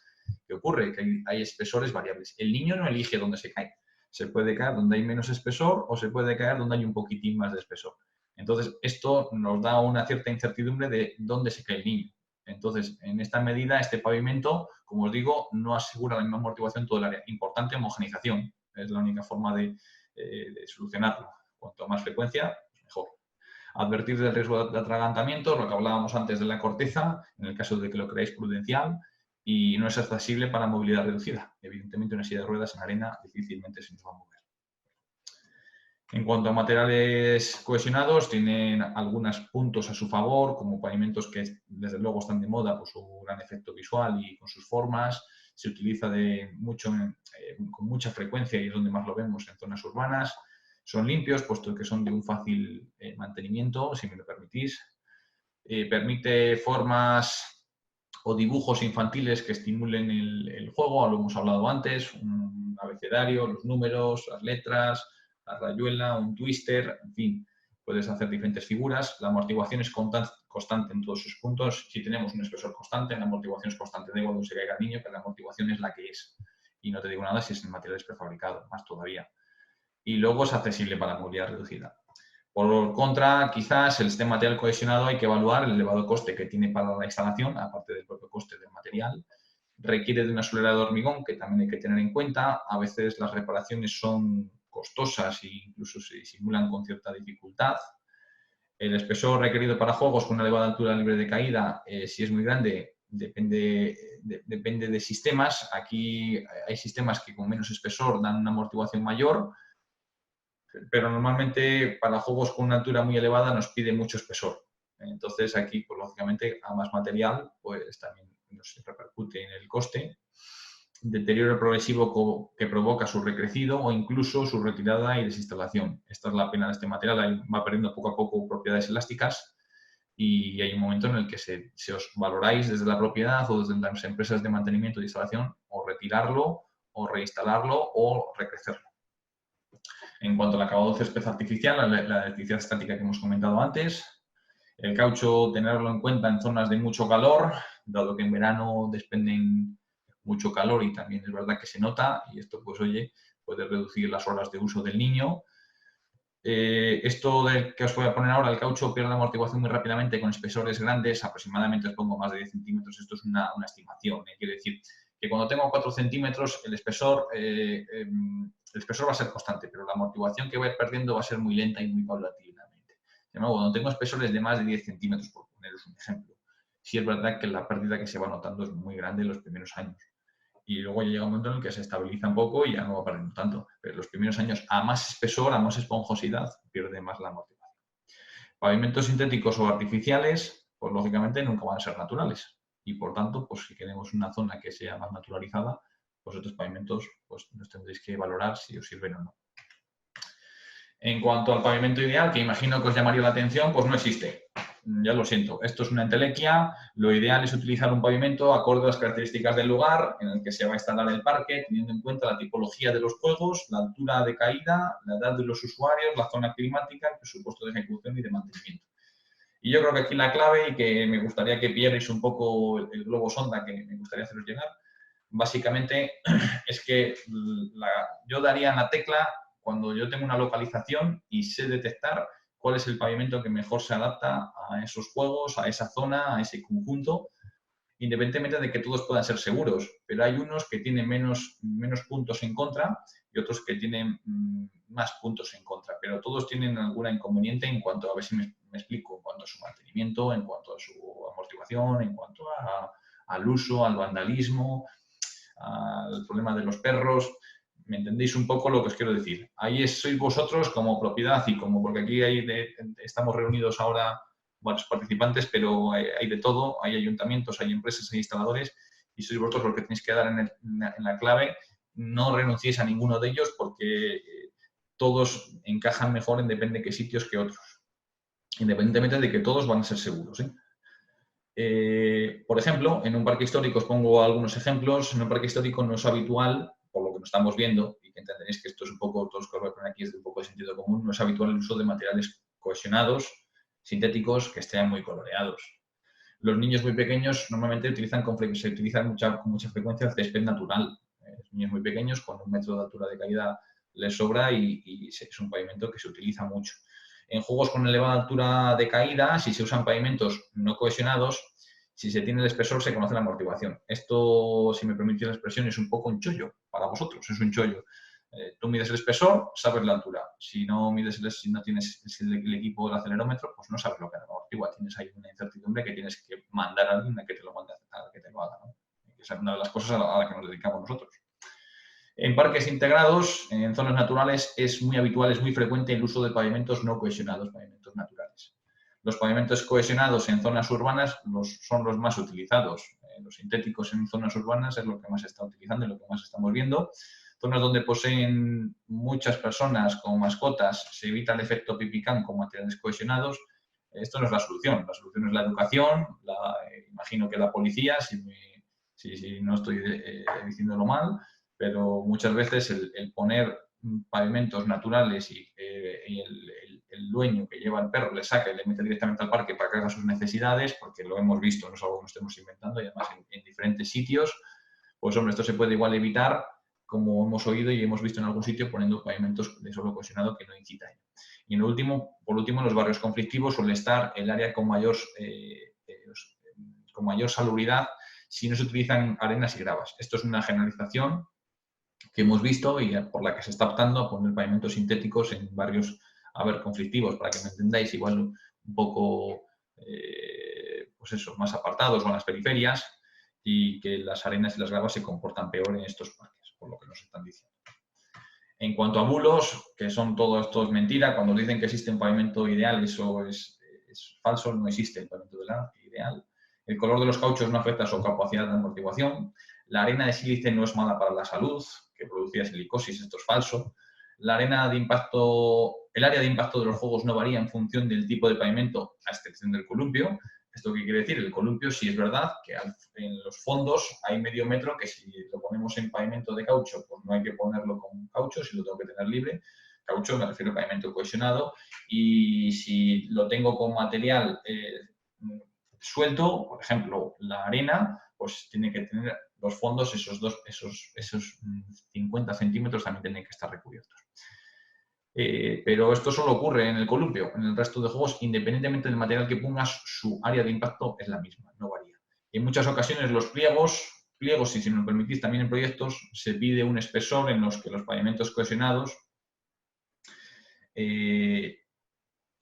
¿Qué ocurre? Que hay espesores variables. El niño no elige dónde se cae. Se puede caer donde hay menos espesor o se puede caer donde hay un poquitín más de espesor. Entonces, esto nos da una cierta incertidumbre de dónde se cae el niño. Entonces, en esta medida, este pavimento, como os digo, no asegura la misma amortiguación en todo el área. Importante homogenización. Es la única forma de solucionarlo. Cuanto más frecuencia, mejor. Advertir del riesgo de atragantamiento, lo que hablábamos antes de la corteza, en el caso de que lo creáis prudencial, y no es accesible para movilidad reducida. Evidentemente, una silla de ruedas en arena difícilmente se nos va a mover. En cuanto a materiales cohesionados, tienen algunos puntos a su favor, como pavimentos que desde luego están de moda por su gran efecto visual y con sus formas. Se utiliza con mucha frecuencia y es donde más lo vemos en zonas urbanas. Son limpios, puesto que son de un fácil mantenimiento, si me lo permitís. Permite formas o dibujos infantiles que estimulen el juego, lo hemos hablado antes, un abecedario, los números, las letras, la rayuela, un twister, en fin, puedes hacer diferentes figuras. La amortiguación es constante en todos sus puntos. Si tenemos un espesor constante, la amortiguación es constante. Da igual donde se caiga el niño, pero la amortiguación es la que es. Y no te digo nada si es en materiales prefabricados, más todavía. Y luego es accesible para movilidad reducida. Por contra, quizás este material cohesionado hay que evaluar el elevado coste que tiene para la instalación, aparte del propio coste del material. Requiere de una solera de hormigón, que también hay que tener en cuenta. A veces las reparaciones son costosas e incluso se simulan con cierta dificultad. El espesor requerido para juegos con una elevada altura libre de caída, si es muy grande, depende de sistemas. Aquí hay sistemas que con menos espesor dan una amortiguación mayor, pero normalmente para juegos con una altura muy elevada nos pide mucho espesor. Entonces aquí, pues lógicamente, a más material, pues también nos repercute en el coste. Deterioro progresivo que provoca su recrecido o incluso su retirada y desinstalación. Esta es la pena de este material, va perdiendo poco a poco propiedades elásticas y hay un momento en el que se os valoráis desde la propiedad o desde las empresas de mantenimiento y instalación o retirarlo o reinstalarlo o recrecerlo. En cuanto al acabado césped artificial, la electricidad estática que hemos comentado antes, el caucho tenerlo en cuenta en zonas de mucho calor, dado que en verano desprenden mucho calor y también es verdad que se nota y esto pues oye, puede reducir las horas de uso del niño. Esto que os voy a poner ahora, el caucho pierde amortiguación muy rápidamente con espesores grandes, aproximadamente os pongo más de 10 centímetros, esto es una estimación, quiere decir que cuando tengo 4 centímetros el espesor va a ser constante, pero la amortiguación que va a ir perdiendo va a ser muy lenta y muy paulatinamente. De nuevo, cuando tengo espesores de más de 10 centímetros, por poneros un ejemplo, sí es verdad que la pérdida que se va notando es muy grande en los primeros años. Y luego ya llega un momento en el que se estabiliza un poco y ya no va perdiendo tanto. Pero los primeros años, a más espesor, a más esponjosidad, pierde más la amortiguación. Pavimentos sintéticos o artificiales, pues lógicamente nunca van a ser naturales. Y por tanto, pues si queremos una zona que sea más naturalizada, pues estos pavimentos pues los tendréis que valorar si os sirven o no. En cuanto al pavimento ideal, que imagino que os llamaría la atención, pues no existe. Ya lo siento, esto es una entelequia. Lo ideal es utilizar un pavimento acorde a las características del lugar en el que se va a instalar el parque, teniendo en cuenta la tipología de los juegos, la altura de caída, la edad de los usuarios, la zona climática, el presupuesto de ejecución y de mantenimiento. Y yo creo que aquí la clave, y que me gustaría que vierais un poco el globo sonda que me gustaría haceros llegar, básicamente es que yo daría en la tecla cuando yo tengo una localización y sé detectar cuál es el pavimento que mejor se adapta a esos juegos, a esa zona, a ese conjunto, independientemente de que todos puedan ser seguros, pero hay unos que tienen menos puntos en contra y otros que tienen más puntos en contra, pero todos tienen alguna inconveniente en cuanto, a ver si me explico, en cuanto a su mantenimiento, en cuanto a su amortiguación, en cuanto al uso, al vandalismo, al problema de los perros. ¿Me entendéis un poco lo que os quiero decir? Ahí sois vosotros como propiedad y como, porque aquí estamos reunidos ahora varios participantes, pero hay de todo, hay ayuntamientos, hay empresas, hay instaladores, y sois vosotros los que tenéis que dar en la clave. No renunciéis a ninguno de ellos porque todos encajan mejor en depende de qué sitios que otros, independientemente de que todos van a ser seguros, ¿eh? Por ejemplo, en un parque histórico, os pongo algunos ejemplos, en un parque histórico no es habitual, por lo que nos estamos viendo, y que entenderéis que esto es un poco, todos los que os voy a poner aquí es de un poco de sentido común, no es habitual el uso de materiales cohesionados, sintéticos, que estén muy coloreados. Los niños muy pequeños normalmente se utilizan con mucha frecuencia el césped natural. Los niños muy pequeños con 1 metro de altura de caída les sobra y es un pavimento que se utiliza mucho. En juegos con elevada altura de caída, si se usan pavimentos no cohesionados, si se tiene el espesor se conoce la amortiguación. Esto, si me permitís la expresión, es un poco un chollo para vosotros, es un chollo. Tú mides el espesor, sabes la altura. Si no tienes el equipo del acelerómetro, pues no sabes lo que amortigua. Tienes ahí una incertidumbre que tienes que mandar a alguien a que te lo mande, a que te lo haga, ¿no? Esa es una de las cosas a la que nos dedicamos nosotros. En parques integrados, en zonas naturales, es muy habitual, es muy frecuente el uso de pavimentos no cohesionados, pavimentos naturales. Los pavimentos cohesionados en zonas urbanas son los más utilizados. Los sintéticos en zonas urbanas es lo que más se está utilizando y lo que más estamos viendo. Zonas donde poseen muchas personas como mascotas, se evita el efecto pipicán con materiales cohesionados. Esto no es la solución. La solución es la educación, imagino que la policía, si no estoy diciéndolo mal, pero muchas veces el poner pavimentos naturales y el dueño que lleva el perro le saca y le mete directamente al parque para que haga sus necesidades, porque lo hemos visto, no es algo que nos estemos inventando, y además en diferentes sitios, pues hombre, esto se puede igual evitar, como hemos oído y hemos visto en algún sitio, poniendo pavimentos de suelo cohesionado que no incita a ello. Y por último, en los barrios conflictivos suele estar el área con mayor salubridad si no se utilizan arenas y gravas. Esto es una generalización que hemos visto y por la que se está optando a poner pavimentos sintéticos en barrios, conflictivos, para que me entendáis, igual un poco, pues eso, más apartados o en las periferias, y que las arenas y las gravas se comportan peor en estos parques, por lo que nos están diciendo. En cuanto a bulos, que son todo esto es mentira, cuando dicen que existe un pavimento ideal, eso es falso, no existe el pavimento ideal. El color de los cauchos no afecta a su capacidad de amortiguación. La arena de sílice no es mala para la salud, que producía silicosis, esto es falso. El área de impacto de los juegos no varía en función del tipo de pavimento, a excepción del columpio. ¿Esto qué quiere decir? El columpio sí es verdad que en los fondos hay medio metro que si lo ponemos en pavimento de caucho, pues no hay que ponerlo con caucho, si lo tengo que tener libre. Caucho me refiero a pavimento cohesionado, y si lo tengo con material suelto, por ejemplo, la arena, pues tiene que tener los fondos, esos 50 centímetros también tienen que estar recubiertos. Pero esto solo ocurre en el columpio. En el resto de juegos, independientemente del material que pongas, su área de impacto es la misma, no varía. Y en muchas ocasiones los pliegos, y si me lo permitís también en proyectos, se pide un espesor en los que los pavimentos cohesionados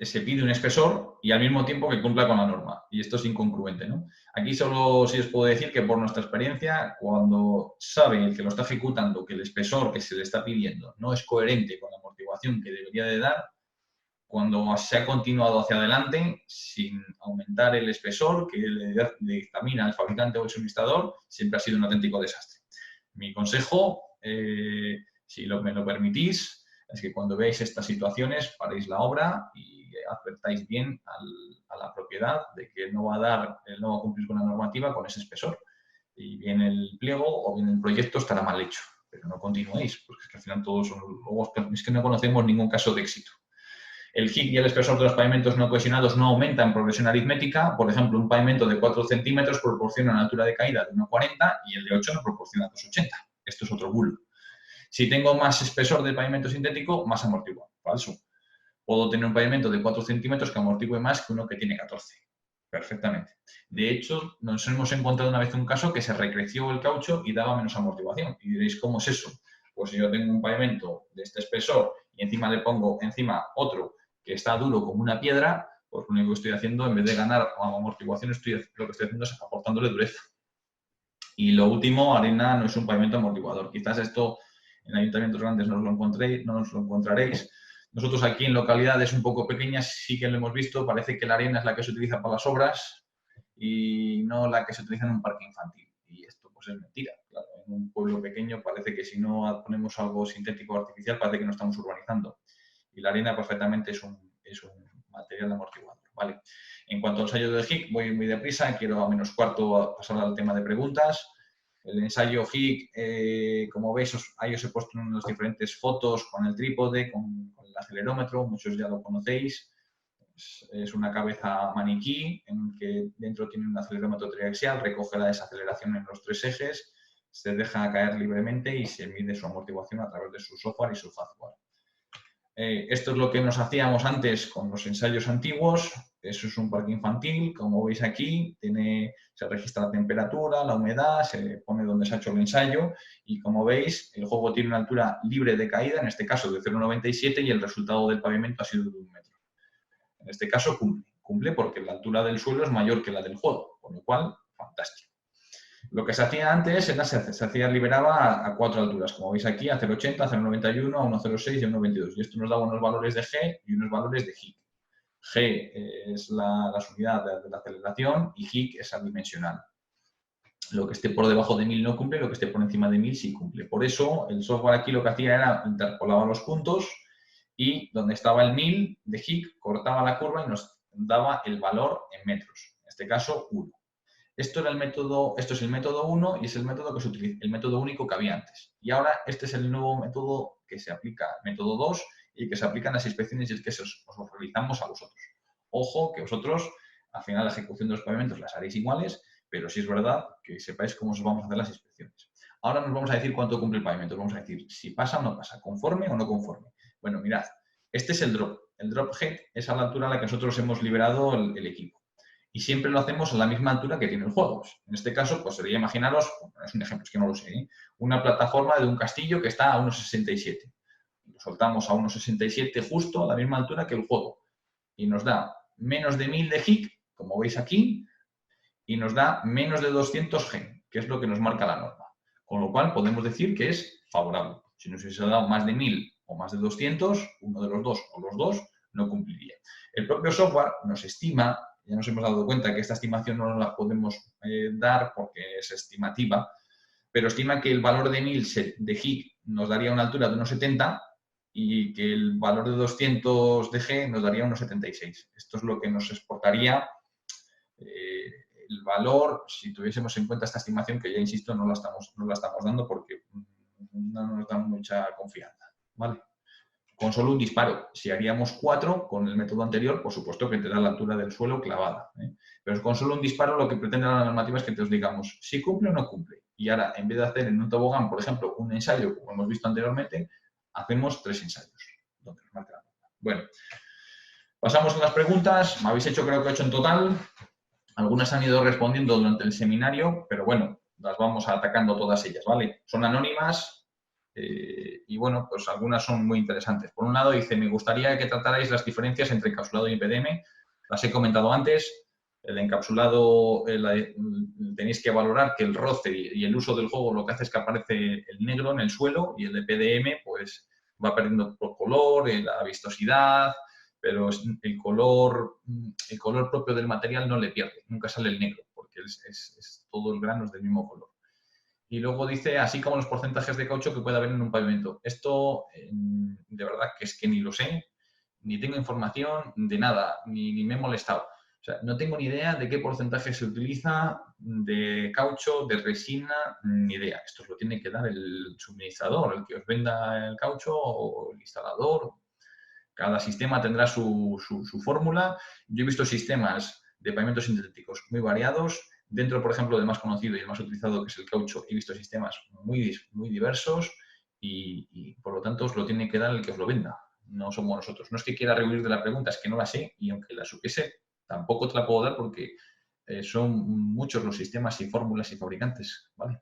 se pide un espesor y al mismo tiempo que cumpla con la norma. Y esto es incongruente, ¿no? Aquí solo sí os puedo decir que por nuestra experiencia, cuando sabe el que lo está ejecutando que el espesor que se le está pidiendo no es coherente con la amortiguación que debería de dar, cuando se ha continuado hacia adelante sin aumentar el espesor que le dictamina el fabricante o el suministrador, siempre ha sido un auténtico desastre. Mi consejo, si me lo permitís, es que cuando veáis estas situaciones paréis la obra y advertáis bien a la propiedad de que no va a cumplir con la normativa con ese espesor. Y bien el pliego o bien el proyecto estará mal hecho, pero no continuéis, porque es que al final todos son, luego es que no conocemos ningún caso de éxito. El HIC y el espesor de los pavimentos no cohesionados no aumenta en progresión aritmética. Por ejemplo, un pavimento de 4 centímetros proporciona una altura de caída de 1,40 y el de 8 no proporciona 2,80. Esto es otro bulo. Si tengo más espesor del pavimento sintético, más amortigua. Falso. Puedo tener un pavimento de 4 centímetros que amortigue más que uno que tiene 14. Perfectamente. De hecho, nos hemos encontrado una vez un caso que se recreció el caucho y daba menos amortiguación. Y diréis, ¿cómo es eso? Pues si yo tengo un pavimento de este espesor y encima le pongo encima otro que está duro como una piedra, pues lo único que estoy haciendo, en vez de ganar amortiguación, lo que estoy haciendo es aportándole dureza. Y lo último, arena no es un pavimento amortiguador. Quizás esto en ayuntamientos grandes no os lo encontraréis. Nosotros aquí en localidades un poco pequeñas sí que lo hemos visto. Parece que la arena es la que se utiliza para las obras y no la que se utiliza en un parque infantil. Y esto pues es mentira. Claro, en un pueblo pequeño parece que si no ponemos algo sintético o artificial parece que no estamos urbanizando. Y la arena perfectamente es un material amortiguador. ¿Vale? En cuanto al ensayo de HIC, voy muy deprisa, quiero a menos cuarto pasar al tema de preguntas. El ensayo HIC, como veis, ahí os he puesto unas diferentes fotos con el trípode, con el acelerómetro, muchos ya lo conocéis. Es una cabeza maniquí en que dentro tiene un acelerómetro triaxial, recoge la desaceleración en los 3 ejes, se deja caer libremente y se mide su amortiguación a través de su software y su hardware. Esto es lo que nos hacíamos antes con los ensayos antiguos. Eso es un parque infantil, como veis aquí, se registra la temperatura, la humedad, se pone donde se ha hecho el ensayo y como veis el juego tiene una altura libre de caída, en este caso de 0,97 y el resultado del pavimento ha sido de 1 metro. En este caso cumple porque la altura del suelo es mayor que la del juego, con lo cual, fantástico. Lo que se hacía antes era liberaba a 4 alturas, como veis aquí, a 0,80, a 0,91, a 1,06 y a 1,22. Y esto nos daba unos valores de G y unos valores de HIC. G es las unidades de la aceleración y HIC es adimensional. Lo que esté por debajo de 1000 no cumple, lo que esté por encima de 1000 sí cumple. Por eso el software aquí lo que hacía era interpolaba los puntos y donde estaba el 1000 de HIC cortaba la curva y nos daba el valor en metros. En este caso, 1. Esto es el método 1 y es el método que se utiliza, el método único que había antes. Y ahora este es el nuevo método que se aplica, el método 2, y que se aplican las inspecciones y es que os realizamos a vosotros. Ojo, que vosotros, al final, la ejecución de los pavimentos las haréis iguales, pero sí es verdad que sepáis cómo os vamos a hacer las inspecciones. Ahora nos vamos a decir cuánto cumple el pavimento. Vamos a decir si pasa o no pasa, conforme o no conforme. Bueno, mirad, este es el drop. El drop head es a la altura a la que nosotros hemos liberado el equipo. Y siempre lo hacemos a la misma altura que tiene el juego. En este caso, pues sería imaginaros, es un ejemplo, es que no lo sé, una plataforma de un castillo que está a 1,67. Lo soltamos a 1,67 justo a la misma altura que el juego. Y nos da menos de 1000 de HIC, como veis aquí, y nos da menos de 200 G, que es lo que nos marca la norma. Con lo cual podemos decir que es favorable. Si nos hubiese dado más de 1000 o más de 200, uno de los dos o los dos no cumpliría. El propio software nos estima, ya nos hemos dado cuenta que esta estimación no la podemos dar porque es estimativa, pero estima que el valor de 1000 de HIC nos daría una altura de 1,70 y que el valor de 200 de G nos daría 1,76. Esto es lo que nos exportaría el valor, si tuviésemos en cuenta esta estimación, que ya insisto, no la estamos dando porque no nos da mucha confianza, ¿vale? Con solo un disparo. Si haríamos 4 con el método anterior, por supuesto que te da la altura del suelo clavada, ¿eh? Pero con solo un disparo lo que pretende la normativa es que te os digamos si cumple o no cumple. Y ahora, en vez de hacer en un tobogán, por ejemplo, un ensayo, como hemos visto anteriormente, hacemos 3 ensayos. Bueno, pasamos a las preguntas. Me habéis hecho creo que 8 en total. Algunas han ido respondiendo durante el seminario, pero bueno, las vamos atacando todas ellas, ¿vale? Son anónimas y bueno, pues algunas son muy interesantes. Por un lado dice, me gustaría que tratarais las diferencias entre encapsulado y PDM. Las he comentado antes. El encapsulado tenéis que valorar que el roce y el uso del juego lo que hace es que aparece el negro en el suelo y el de PDM pues va perdiendo por color, la vistosidad, pero el color propio del material no le pierde, nunca sale el negro, porque todo el grano es del mismo color. Y luego dice, así como los porcentajes de caucho que puede haber en un pavimento. Esto, de verdad, que es que ni lo sé, ni tengo información de nada, ni me he molestado. O sea, no tengo ni idea de qué porcentaje se utiliza de caucho, de resina, ni idea. Esto lo tiene que dar el suministrador, el que os venda el caucho o el instalador. Cada sistema tendrá su fórmula. Yo he visto sistemas de pavimentos sintéticos muy variados. Dentro, por ejemplo, del más conocido y el más utilizado, que es el caucho, he visto sistemas muy diversos y, por lo tanto, os lo tiene que dar el que os lo venda. No somos nosotros. No es que quiera rehuir de la pregunta, es que no la sé y aunque la supiese, tampoco te la puedo dar porque son muchos los sistemas y fórmulas y fabricantes, ¿vale?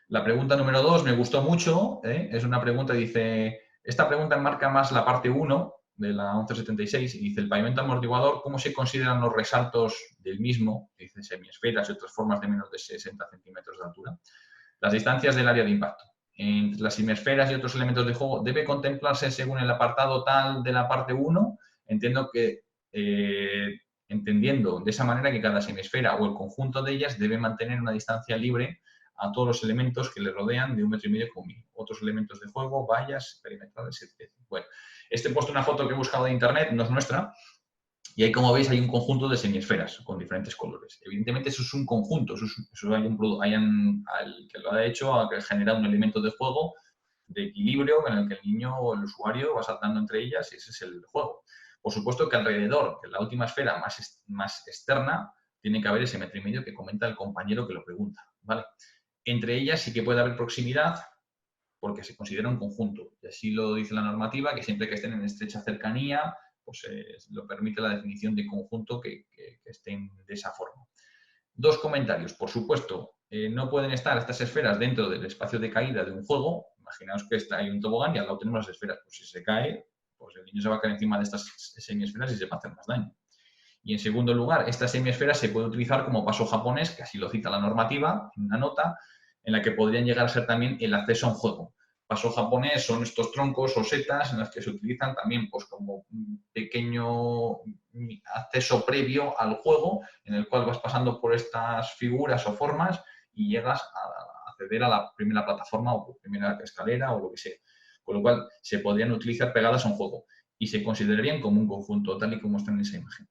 La pregunta número 2 me gustó mucho, es una pregunta, dice, esta pregunta enmarca más la parte 1 de la 1176 y dice, el pavimento amortiguador, ¿cómo se consideran los resaltos del mismo? Dice semiesferas y otras formas de menos de 60 centímetros de altura. Las distancias del área de impacto. Entre las semiesferas y otros elementos de juego, ¿debe contemplarse según el apartado tal de la parte 1? Entiendo que, entendiendo de esa manera que cada semiesfera o el conjunto de ellas debe mantener una distancia libre a todos los elementos que le rodean de 1,5 metros como mínimo. Otros elementos de juego, vallas, perimetrales, etc. Bueno, he puesto una foto que he buscado de internet, no es nuestra, y ahí, como veis, hay un conjunto de semiesferas con diferentes colores. Evidentemente, eso es un conjunto, al que lo ha hecho ha generado un elemento de juego, de equilibrio, en el que el niño o el usuario va saltando entre ellas y ese es el juego. Por supuesto que alrededor de la última esfera más externa tiene que haber ese 1,5 metros que comenta el compañero que lo pregunta, ¿vale? Entre ellas sí que puede haber proximidad porque se considera un conjunto. Y así lo dice la normativa, que siempre que estén en estrecha cercanía, pues lo permite la definición de conjunto que estén de esa forma. 2 comentarios. Por supuesto, no pueden estar estas esferas dentro del espacio de caída de un juego. Imaginaos que hay un tobogán y al lado tenemos las esferas. Pues si se cae, pues el niño se va a caer encima de estas semiesferas y se va a hacer más daño. Y en segundo lugar, esta semiesfera se puede utilizar como paso japonés, que así lo cita la normativa, en una nota, en la que podrían llegar a ser también el acceso a un juego. Paso japonés son estos troncos o setas en las que se utilizan también pues, como un pequeño acceso previo al juego, en el cual vas pasando por estas figuras o formas y llegas a acceder a la primera plataforma o primera escalera o lo que sea. Con lo cual, se podrían utilizar pegadas a un juego y se considerarían como un conjunto, tal y como está en esa imagen.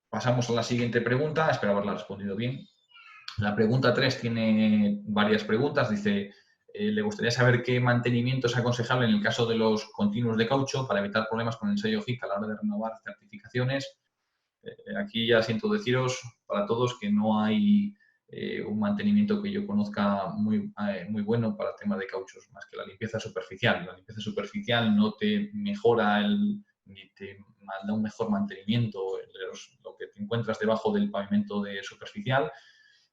Pasamos a la siguiente pregunta, espero haberla respondido bien. La pregunta 3 tiene varias preguntas. Dice, le gustaría saber qué mantenimiento es aconsejable en el caso de los continuos de caucho para evitar problemas con el sello HIC a la hora de renovar certificaciones. Aquí ya siento deciros para todos que no hay un mantenimiento que yo conozca muy bueno para el tema de cauchos, más que la limpieza superficial. La limpieza superficial no te mejora ni te da un mejor mantenimiento lo que te encuentras debajo del pavimento de superficial.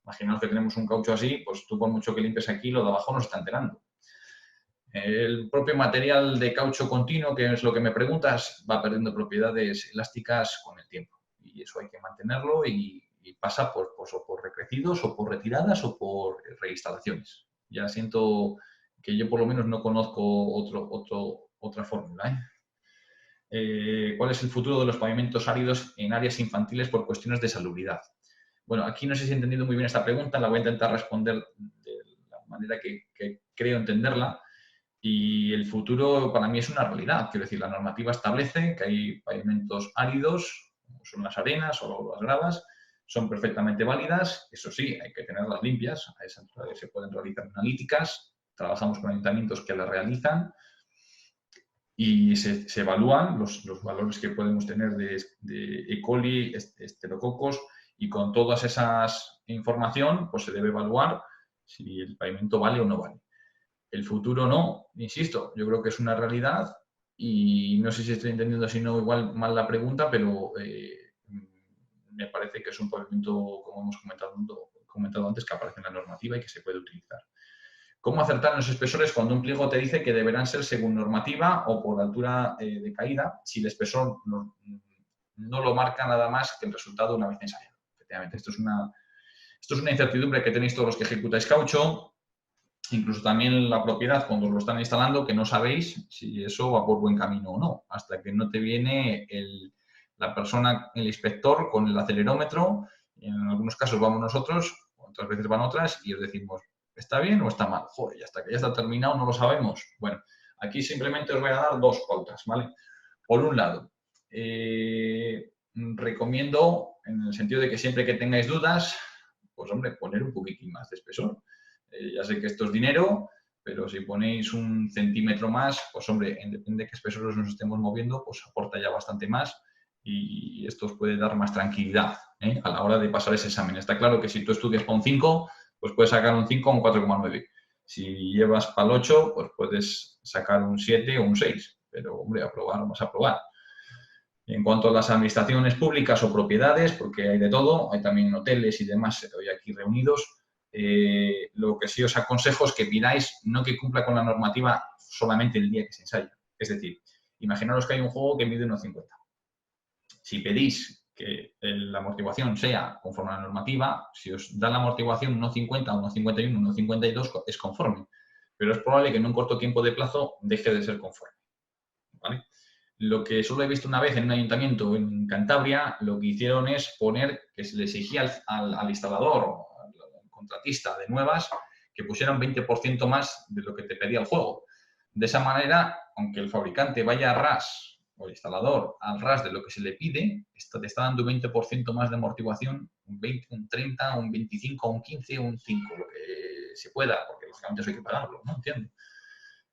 Imaginaos que tenemos un caucho así, pues tú por mucho que limpies aquí, lo de abajo no se está enterando. El propio material de caucho continuo, que es lo que me preguntas, va perdiendo propiedades elásticas con el tiempo. Y eso hay que mantenerlo y pasa por recrecidos o por retiradas o por reinstalaciones. Ya siento que yo por lo menos no conozco otra fórmula. ¿Cuál es el futuro de los pavimentos áridos en áreas infantiles por cuestiones de salubridad? Bueno, aquí no sé si he entendido muy bien esta pregunta, la voy a intentar responder de la manera que creo entenderla. Y el futuro para mí es una realidad. Quiero decir, la normativa establece que hay pavimentos áridos, como son las arenas o las gravas, son perfectamente válidas. Eso sí, hay que tenerlas limpias. A esa altura se pueden realizar analíticas. Trabajamos con ayuntamientos que las realizan y se evalúan los valores que podemos tener de E. coli, esterococos, y con todas esas información pues se debe evaluar si el pavimento vale o no vale. El futuro no, insisto, yo creo que es una realidad y no sé si estoy entendiendo si no igual mal la pregunta, pero me parece que es un pavimento, como hemos comentado antes, que aparece en la normativa y que se puede utilizar. ¿Cómo acertar en los espesores cuando un pliego te dice que deberán ser según normativa o por altura de caída si el espesor no lo marca nada más que el resultado de una vez ensayado? Efectivamente, esto es una incertidumbre que tenéis todos los que ejecutáis caucho, incluso también la propiedad cuando lo están instalando, que no sabéis si eso va por buen camino o no, hasta que no te viene la persona, el inspector, con el acelerómetro. Y en algunos casos vamos nosotros, otras veces van otras, y os decimos, ¿está bien o está mal? Joder, hasta que ya está terminado no lo sabemos. Bueno, aquí simplemente os voy a dar 2 pautas, ¿vale? Por un lado, recomiendo, en el sentido de que siempre que tengáis dudas, pues hombre, poner un poquitín más de espesor. Ya sé que esto es dinero, pero si ponéis un centímetro más, pues hombre, depende de qué espesores nos estemos moviendo, pues aporta ya bastante más y esto os puede dar más tranquilidad a la hora de pasar ese examen. Está claro que si tú estudias para un 5, pues puedes sacar un 5 o un 4,9. Si llevas para el 8, pues puedes sacar un 7 o un 6, pero hombre, aprobar, vamos a aprobar. En cuanto a las administraciones públicas o propiedades, porque hay de todo, hay también hoteles y demás hoy aquí reunidos, lo que sí os aconsejo es que pidáis no que cumpla con la normativa solamente el día que se ensaya. Es decir, imaginaros que hay un juego que mide 1,50. Si pedís que la amortiguación sea conforme a la normativa, si os da la amortiguación 1,50, 1,51, 1,52 es conforme. Pero es probable que en un corto tiempo de plazo deje de ser conforme. ¿Vale? Lo que solo he visto una vez en un ayuntamiento en Cantabria, lo que hicieron es poner que se le exigía al instalador o al contratista de nuevas que pusieran 20% más de lo que te pedía el juego. De esa manera, aunque el fabricante vaya a ras o el instalador al ras de lo que se le pide, te está dando 20% más de amortiguación, un 20, un 30, un 25, un 15, un 5, lo que se pueda, porque lógicamente eso hay que pagarlo, ¿no? Entiendo.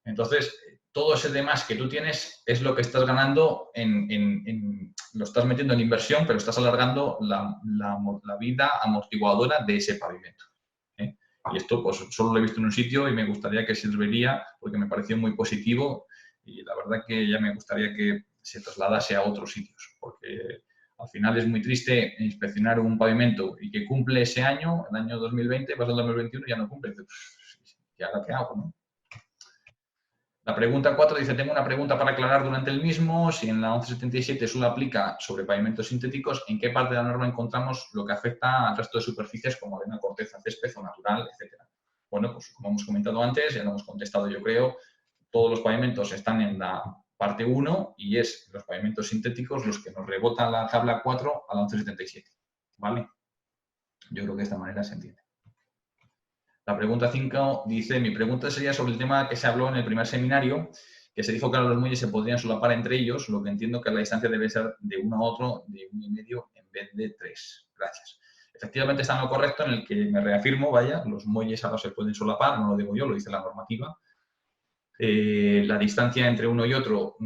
Entonces, todo ese demás que tú tienes es lo que estás ganando lo estás metiendo en inversión, pero estás alargando la vida amortiguadora de ese pavimento. ¿Eh? Y esto pues solo lo he visto en un sitio y me gustaría que serviría porque me pareció muy positivo y la verdad que ya me gustaría que se trasladase a otros sitios, porque al final es muy triste inspeccionar un pavimento y que cumple ese año, el año 2020, pasa el 2021 y ya no cumple. ¿Y ahora qué hago, no? La pregunta 4 dice, tengo una pregunta para aclarar durante el mismo. Si en la 1177 solo aplica sobre pavimentos sintéticos, ¿en qué parte de la norma encontramos lo que afecta al resto de superficies como arena, corteza, césped o natural, etcétera? Bueno, pues como hemos comentado antes, ya lo hemos contestado yo creo, todos los pavimentos están en la parte 1 y es los pavimentos sintéticos los que nos rebotan la tabla 4 a la 1177. ¿Vale? Yo creo que de esta manera se entiende. La pregunta 5 dice, mi pregunta sería sobre el tema que se habló en el primer seminario, que se dijo que los muelles se podrían solapar entre ellos, lo que entiendo que la distancia debe ser de uno a otro de 1,5 en vez de 3. Gracias. Efectivamente está en lo correcto, en el que me reafirmo, vaya, los muelles ahora se pueden solapar, no lo digo yo, lo dice la normativa. La distancia entre uno y otro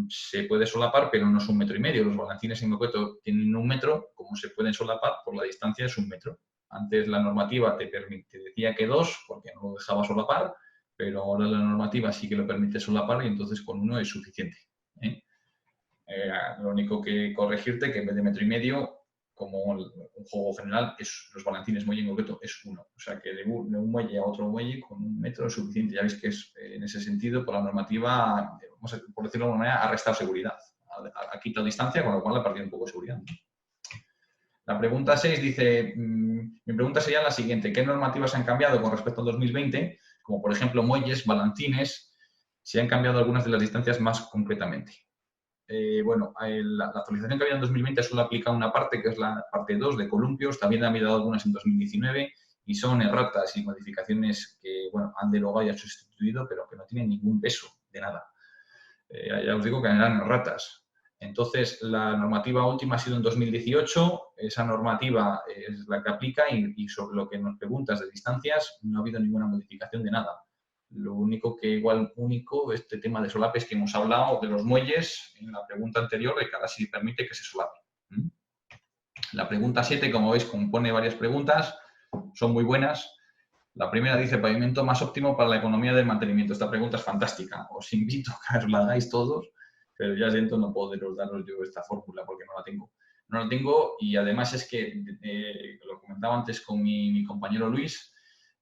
se puede solapar, pero no es 1,5 metros. Los balancines en concreto tienen 1 metro, como se pueden solapar, por la distancia es 1 metro. Antes la normativa te decía que 2, porque no lo dejaba solapar, pero ahora la normativa sí que lo permite solapar y entonces con 1 es suficiente. Lo único que corregirte que en vez de 1,5 metros, como un juego general, los balancines muelle en concreto es 1. O sea que de un muelle a otro muelle con 1 metro es suficiente. Ya veis que es en ese sentido, por la normativa, por decirlo de alguna manera, ha restado seguridad. Ha quitado distancia, con lo cual ha perdido un poco de seguridad. La pregunta 6 dice, mi pregunta sería la siguiente, ¿qué normativas han cambiado con respecto al 2020? Como por ejemplo muelles, balancines, si han cambiado algunas de las distancias más concretamente. Bueno, la actualización que había en 2020 solo aplica una parte, que es la parte 2 de columpios, también han habido algunas en 2019 y son erratas y modificaciones que, bueno, han derogado y han sustituido, pero que no tienen ningún peso de nada. Ya os digo que eran erratas. Entonces, la normativa última ha sido en 2018, esa normativa es la que aplica y sobre lo que nos preguntas de distancias no ha habido ninguna modificación de nada. Lo único que este tema de solapes que hemos hablado de los muelles en la pregunta anterior, de que ahora sí permite que se solape. La pregunta 7, como veis, compone varias preguntas, son muy buenas. La primera dice, pavimento más óptimo para la economía del mantenimiento. Esta pregunta es fantástica. Os invito a que os la hagáis todos, pero ya siento no poderos daros yo esta fórmula porque no la tengo. No la tengo y además es que, lo comentaba antes con mi compañero Luis,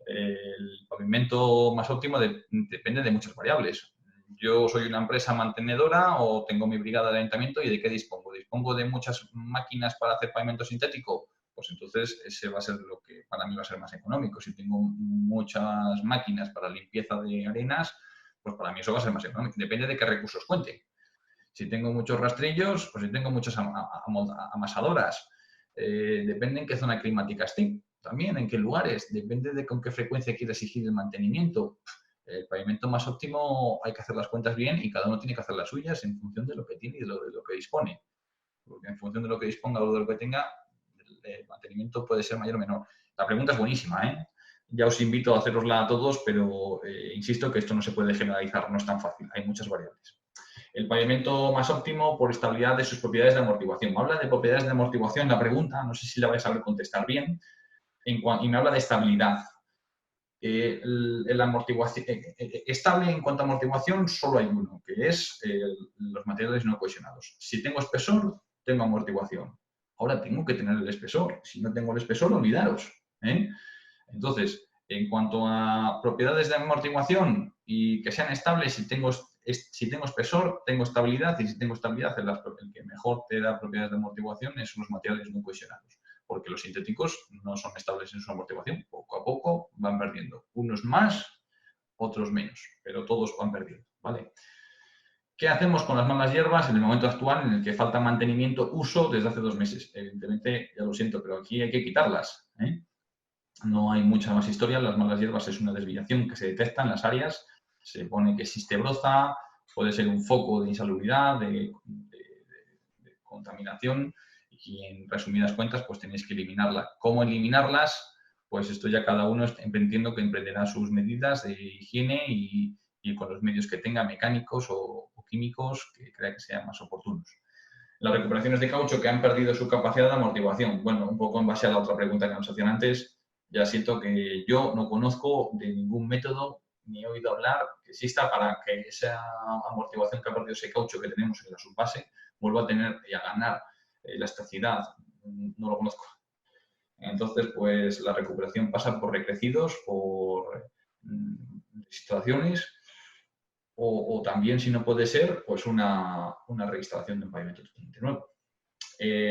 el pavimento más óptimo depende de muchas variables. Yo soy una empresa mantenedora o tengo mi brigada de ayuntamiento y ¿de qué dispongo? ¿Dispongo de muchas máquinas para hacer pavimento sintético? Pues entonces ese va a ser lo que para mí va a ser más económico. Si tengo muchas máquinas para limpieza de arenas, pues para mí eso va a ser más económico. Depende de qué recursos cuente. Si tengo muchos rastrillos, pues si tengo muchas amasadoras. Depende en qué zona climática esté. También en qué lugares. Depende de con qué frecuencia quiere exigir el mantenimiento. El pavimento más óptimo hay que hacer las cuentas bien y cada uno tiene que hacer las suyas en función de lo que tiene y de lo que dispone. Porque en función de lo que disponga o de lo que tenga, el mantenimiento puede ser mayor o menor. La pregunta es buenísima, ¿eh? ya os invito a hacerosla a todos, pero insisto que esto no se puede generalizar, no es tan fácil, hay muchas variables. El pavimento más óptimo por estabilidad de sus propiedades de amortiguación. Me habla de propiedades de amortiguación la pregunta, no sé si la vais a saber contestar bien, y me habla de estabilidad. Estable en cuanto a amortiguación solo hay uno, que es los materiales no cohesionados. Si tengo espesor, tengo amortiguación. Ahora tengo que tener el espesor. Si no tengo el espesor, olvidaros. Entonces, en cuanto a propiedades de amortiguación y que sean estables, si tengo espesor, tengo estabilidad, y si tengo estabilidad, el que mejor te da propiedades de amortiguación son los materiales no cohesionados, porque los sintéticos no son estables en su amortiguación, poco a poco van perdiendo. Unos más, otros menos, pero todos van perdiendo, ¿vale? ¿Qué hacemos con las malas hierbas en el momento actual en el que falta mantenimiento, uso desde hace 2 meses? Evidentemente, ya lo siento, pero aquí hay que quitarlas, No hay mucha más historia. Las malas hierbas es una desviación que se detecta en las áreas. Se pone que existe broza, puede ser un foco de insalubridad, de contaminación y en resumidas cuentas pues tenéis que eliminarla. ¿Cómo eliminarlas? Pues esto ya cada uno entiendo que emprenderá sus medidas de higiene y con los medios que tenga, mecánicos o químicos, que crea que sean más oportunos. Las recuperaciones de caucho que han perdido su capacidad de amortiguación. Bueno, un poco en base a la otra pregunta que nos hacían antes, ya siento que yo no conozco de ningún método ni he oído hablar que exista para que esa amortiguación que ha perdido ese caucho que tenemos en la subbase vuelva a tener y a ganar elasticidad. No lo conozco. Entonces, pues la recuperación pasa por recrecidos, por situaciones o también, si no puede ser, pues una reinstalación de un pavimento totalmente nuevo.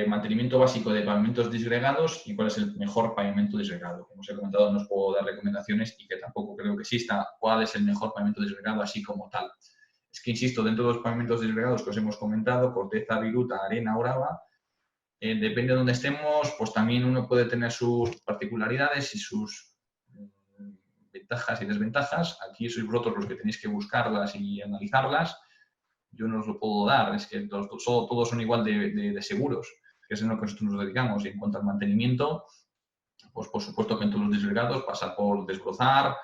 Mantenimiento básico de pavimentos disgregados y cuál es el mejor pavimento disgregado. Como os he comentado, no os puedo dar recomendaciones y que tampoco creo que exista cuál es el mejor pavimento disgregado así como tal. Es que, insisto, dentro de los pavimentos disgregados que os hemos comentado, corteza, viruta, arena o grava, depende de dónde estemos, pues también uno puede tener sus particularidades y sus ventajas y desventajas. Aquí sois vosotros los que tenéis que buscarlas y analizarlas. Yo no os lo puedo dar, es que todos son igual de seguros, que es en lo que nosotros nos dedicamos. Y en cuanto al mantenimiento, pues por supuesto que en todos los disgregados pasa por desbrozar,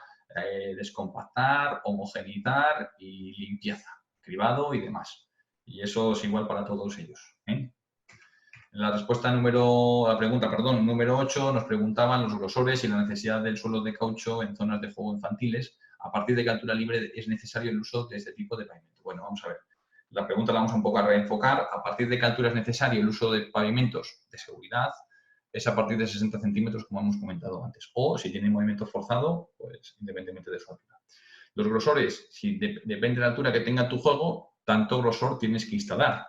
descompactar, homogeneizar y limpieza, cribado y demás. Y eso es igual para todos ellos. En la pregunta número 8, nos preguntaban los grosores y la necesidad del suelo de caucho en zonas de juego infantiles. ¿A partir de qué altura libre es necesario el uso de este tipo de pavimento? Bueno, vamos a ver. La pregunta la vamos un poco a reenfocar. ¿A partir de qué altura es necesario el uso de pavimentos de seguridad? Es a partir de 60 centímetros, como hemos comentado antes. O, si tiene movimiento forzado, pues independientemente de su altura. Los grosores, si depende de la altura que tenga tu juego, tanto grosor tienes que instalar.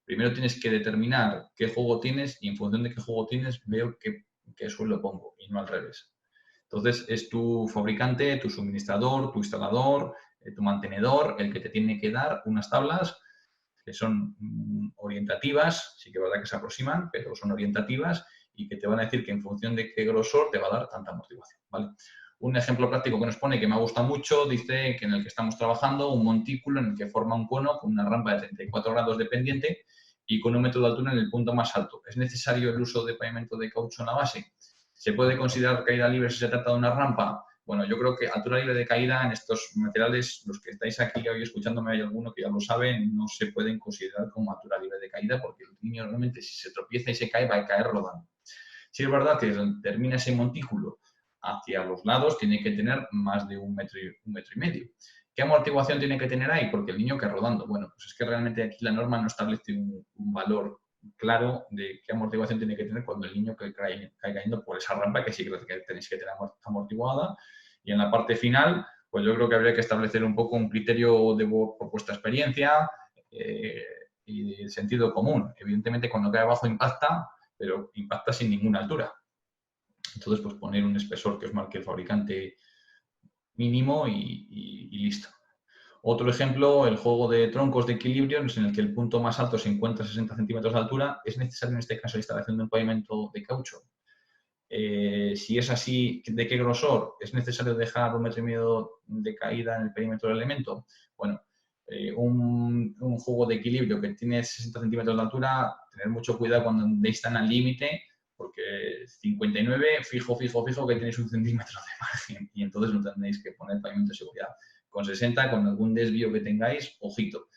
Primero tienes que determinar qué juego tienes y en función de qué juego tienes veo qué suelo pongo y no al revés. Entonces, es tu fabricante, tu suministrador, tu instalador, tu mantenedor, el que te tiene que dar unas tablas que son orientativas, sí que es verdad que se aproximan, pero son orientativas y que te van a decir que en función de qué grosor te va a dar tanta amortiguación, ¿vale? Un ejemplo práctico que nos pone que me gusta mucho, dice que en el que estamos trabajando un montículo en el que forma un cono con una rampa de 34 grados de pendiente y con 1 metro de altura en el punto más alto. ¿Es necesario el uso de pavimento de caucho en la base? ¿Se puede considerar caída libre si se trata de una rampa? Bueno, yo creo que altura libre de caída en estos materiales, los que estáis aquí hoy escuchándome, hay alguno que ya lo saben, no se pueden considerar como altura libre de caída porque el niño realmente si se tropieza y se cae va a caer rodando. Si es verdad que termina ese montículo hacia los lados, tiene que tener más de 1 metro y medio. ¿Qué amortiguación tiene que tener ahí? Porque el niño cae rodando. Bueno, pues es que realmente aquí la norma no establece un valor claro de qué amortiguación tiene que tener cuando el niño cae cayendo por esa rampa que sí que tenéis que tener amortiguada. Y en la parte final, pues yo creo que habría que establecer un poco un criterio por vuestra experiencia y el sentido común. Evidentemente, cuando cae abajo impacta, pero impacta sin ninguna altura. Entonces, pues poner un espesor que os marque el fabricante mínimo y listo. Otro ejemplo, el juego de troncos de equilibrio, en el que el punto más alto se encuentra a 60 centímetros de altura. ¿Es necesario en este caso la instalación de un pavimento de caucho? Si es así, ¿de qué grosor? ¿Es necesario dejar 1,5 metros de caída en el perímetro del elemento? Bueno, un juego de equilibrio que tiene 60 centímetros de altura, tener mucho cuidado cuando están al límite, porque 59, fijo que tenéis 1 centímetro de margen y entonces no tendréis que poner pavimento de seguridad. Con 60, con algún desvío que tengáis, ojito.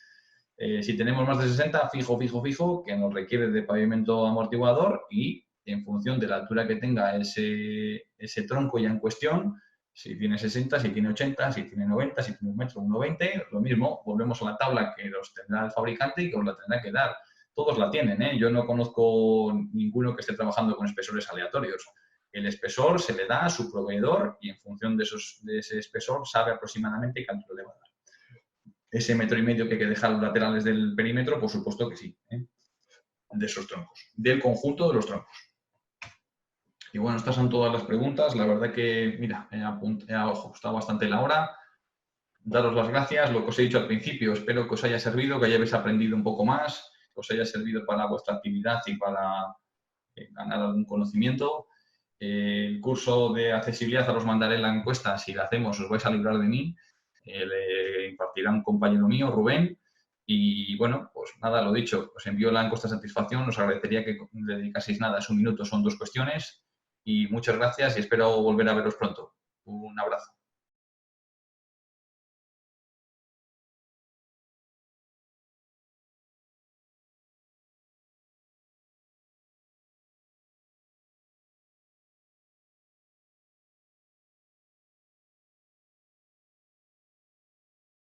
Si tenemos más de 60, fijo, que nos requiere de pavimento amortiguador y en función de la altura que tenga ese tronco ya en cuestión, si tiene 60, si tiene 80, si tiene 90, si tiene 1 metro, 1,20, lo mismo, volvemos a la tabla que os tendrá el fabricante y que os la tendrá que dar. Todos la tienen, ¿eh? Yo no conozco ninguno que esté trabajando con espesores aleatorios. El espesor se le da a su proveedor y en función de ese espesor sabe aproximadamente qué altura le va a dar. Ese 1,5 metros que hay que dejar los laterales del perímetro, por supuesto que sí, ¿eh? De esos troncos, del conjunto de los troncos. Y bueno, estas son todas las preguntas. La verdad que, mira, he ajustado bastante la hora. Daros las gracias, lo que os he dicho al principio. Espero que os haya servido, que hayáis aprendido un poco más, que os haya servido para vuestra actividad y para ganar algún conocimiento. El curso de accesibilidad os mandaré la encuesta. Si la hacemos, os vais a librar de mí. Le impartirá un compañero mío, Rubén. Y bueno, pues nada, lo dicho, os envío la encuesta de satisfacción. Os agradecería que le dedicaseis nada, es 1 minuto, son 2 cuestiones. Y muchas gracias y espero volver a veros pronto. Un abrazo.